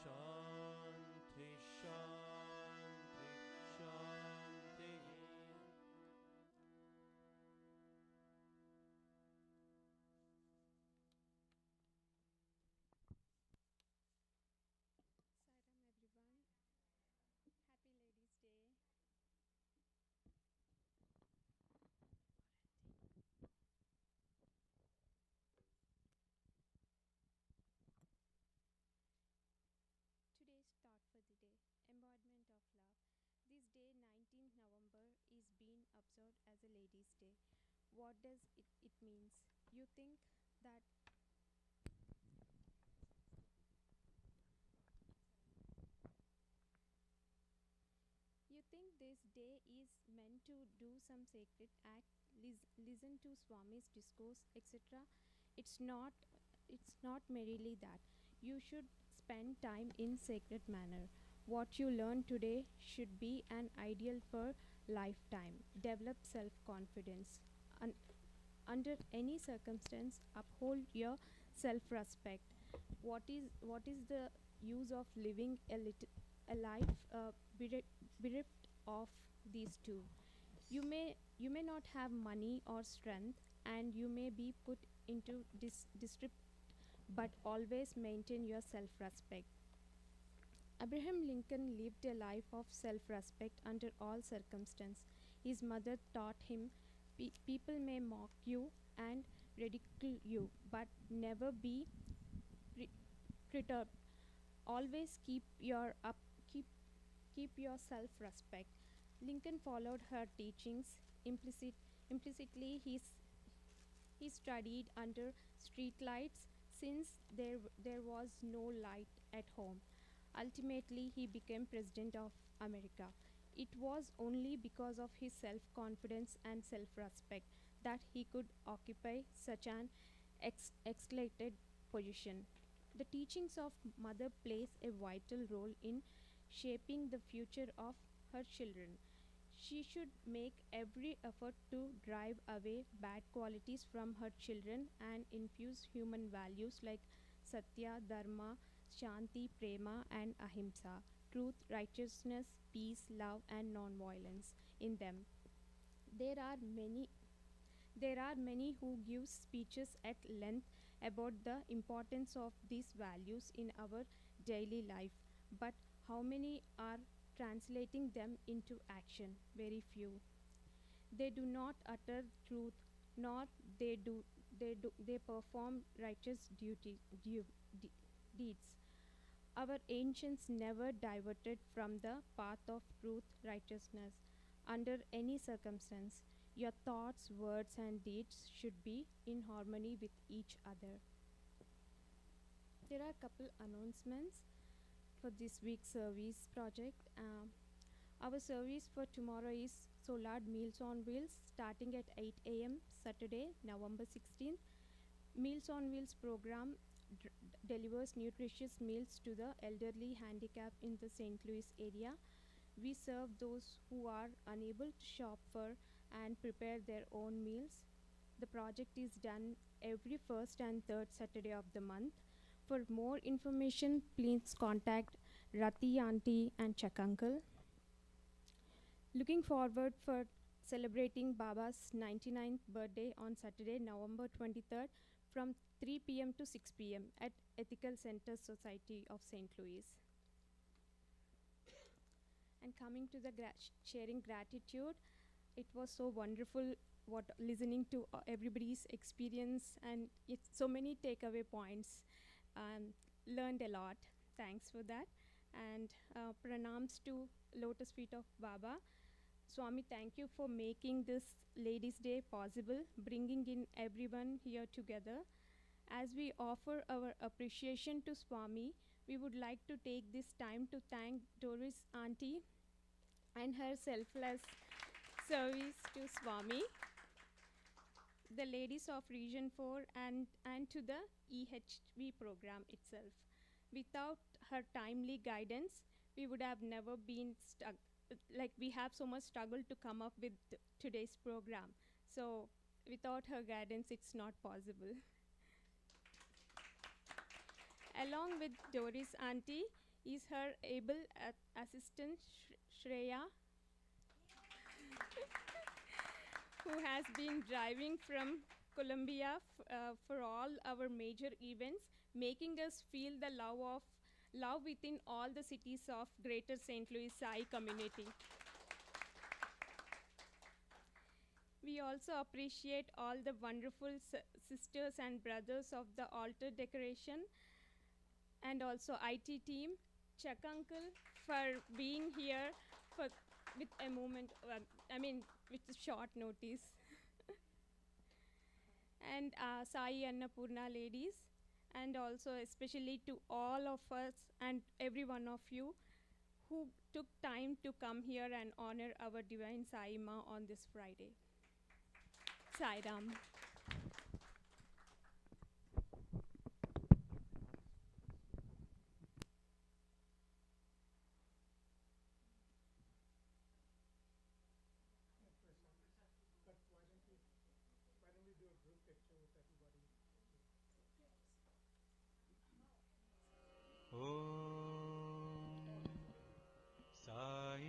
S20: शान्ति शान्ति शान्तिः
S21: Sairam everyone. Happy Ladies' Day. Today's thought for the day, embodiment of love. This day, 19th November, is being observed as a Ladies' Day. What does it means? You think that You think this day is meant to do some sacred act, listen to Swami's discourse, etc. It's not. It's not merely that. You should spend time in sacred manner. What you learn today should be an ideal for lifetime. Develop self-confidence. Under any circumstance, uphold your self-respect. What is the use of living a life bereft of these two? You may not have money or strength, and you may be put into distress, but always maintain your self-respect. Abraham Lincoln lived a life of self-respect under all circumstances. His mother taught him, people may mock you and ridicule you, but never be perturbed. Always keep your self-respect. Lincoln followed her teachings implicitly. He studied under street lights since there was no light at home. Ultimately, he became President of America. It was only because of his self-confidence and self-respect that he could occupy such an exalted position. The teachings of mother plays a vital role in shaping the future of her children. She should make every effort to drive away bad qualities from her children and infuse human values like satya, dharma, shanti, prema, and ahimsa, truth, righteousness, peace, love, and non-violence in them. There are many there are many who give speeches at length about the importance of these values in our daily life, but how many are translating them into action? Very few. They do not utter truth, nor they perform righteous deeds. Our ancients never diverted from the path of truth, righteousness, under any circumstance. Your thoughts, words, and deeds should be in harmony with each other. There are a couple announcements for this week's service project. Our service for tomorrow is Solad Meals on Wheels, starting at 8 a.m. Saturday, November 16th. Meals on Wheels program delivers nutritious meals to the elderly, handicapped in the St. Louis area. We serve those who are unable to shop for and prepare their own meals. The project is done every first and third Saturday of the month. For more information, please contact Rati Auntie and Chuck Uncle. Looking forward for celebrating Baba's 99th birthday on Saturday, November 23rd from 3 p.m. to 6 p.m. at Ethical Center Society of St. Louis. And coming to the sharing gratitude, it was so wonderful listening to everybody's experience, and it's so many takeaway points. Learned a lot. Thanks for that. And pranams to Lotus Feet of Baba. Swami, thank you for making this Ladies' Day possible, bringing in everyone here together. As we offer our appreciation to Swami, we would like to take this time to thank Doris Auntie and her selfless service to Swami, the ladies of Region 4, and to the EHV program itself. Without her timely guidance, we would have never been stuck. Like, we have so much struggle to come up with today's program. So without her guidance, it's not possible. Along with Doris Auntie is her able assistant Shreya, who has been driving from Colombia for all our major events, making us feel the love within all the cities of Greater St. Louis Sai community. We also appreciate all the wonderful sisters and brothers of the altar decoration, and also IT team, Chuck Uncle, for being here with a moment, with short notice. And Sai Annapurna Ladies, and also especially to all of us and every one of you who took time to come here and honor our Divine Sai Ma on this Friday. Sai Ram.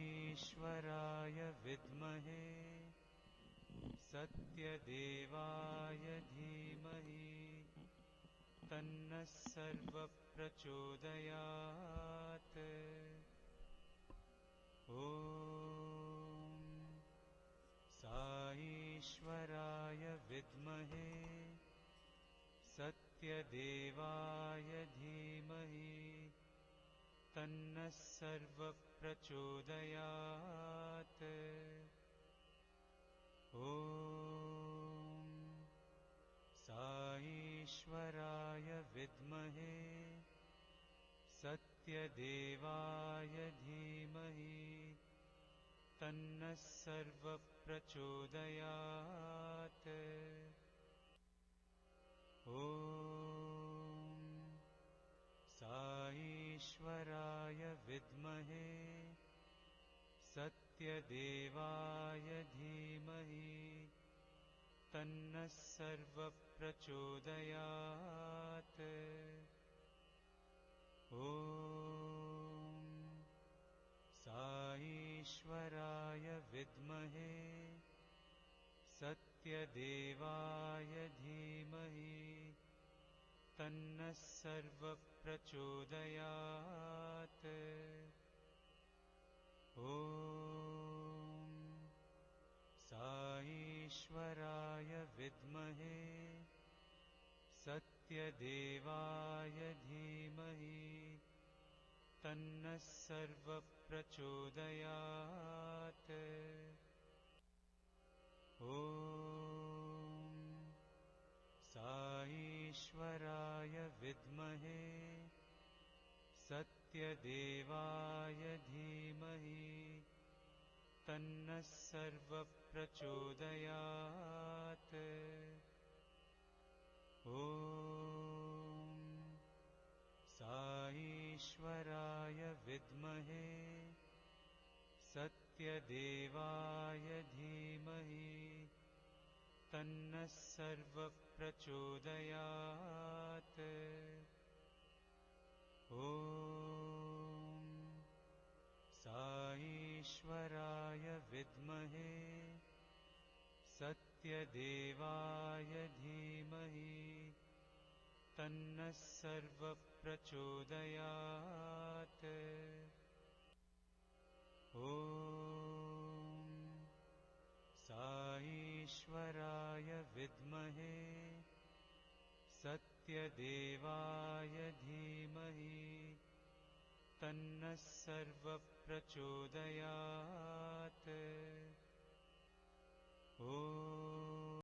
S20: साईश्वराय विद्महे सत्यदेवाय धीमहि तन्नः सर्वप्रचोदयात् साईश्वराय विद्महे सत्यदेवाय धीमहि तन्नः सर्वप्रचोदयात् साईश्वराय विद्महे सत्यदेवाय धीमहि तन्नः सर्वप्रचोदयात् साईश्वराय विद्महे सत्यदेवाय धीमहि तन्नः सर्वप्रचोदयात् साईश्वराय विद्महे सत्यदेवाय धीमहि तन्नः सर्वप्रचोदयात् ॐ साईश्वराय विद्महे सत्यदेवाय धीमहि तन्नः सर्वप्रचोदयात् ॐ साईश्वराय विद्महे सत्यदेवाय धीमहि तन्नः सर्वप्रचोदयात् ॐ साईश्वराय विद्महे सत्यदेवाय धीमहि तन्नः सर्वप्रचोदयात् ॐ साईश्वराय विद्महे सत्यदेवाय धीमहि तन्नः सर्वप्रचोदयात् ॐ साईश्वराय विद्महे सत्यदेवाय धीमहि तन्नः सर्वप्रचोदयात् ॐ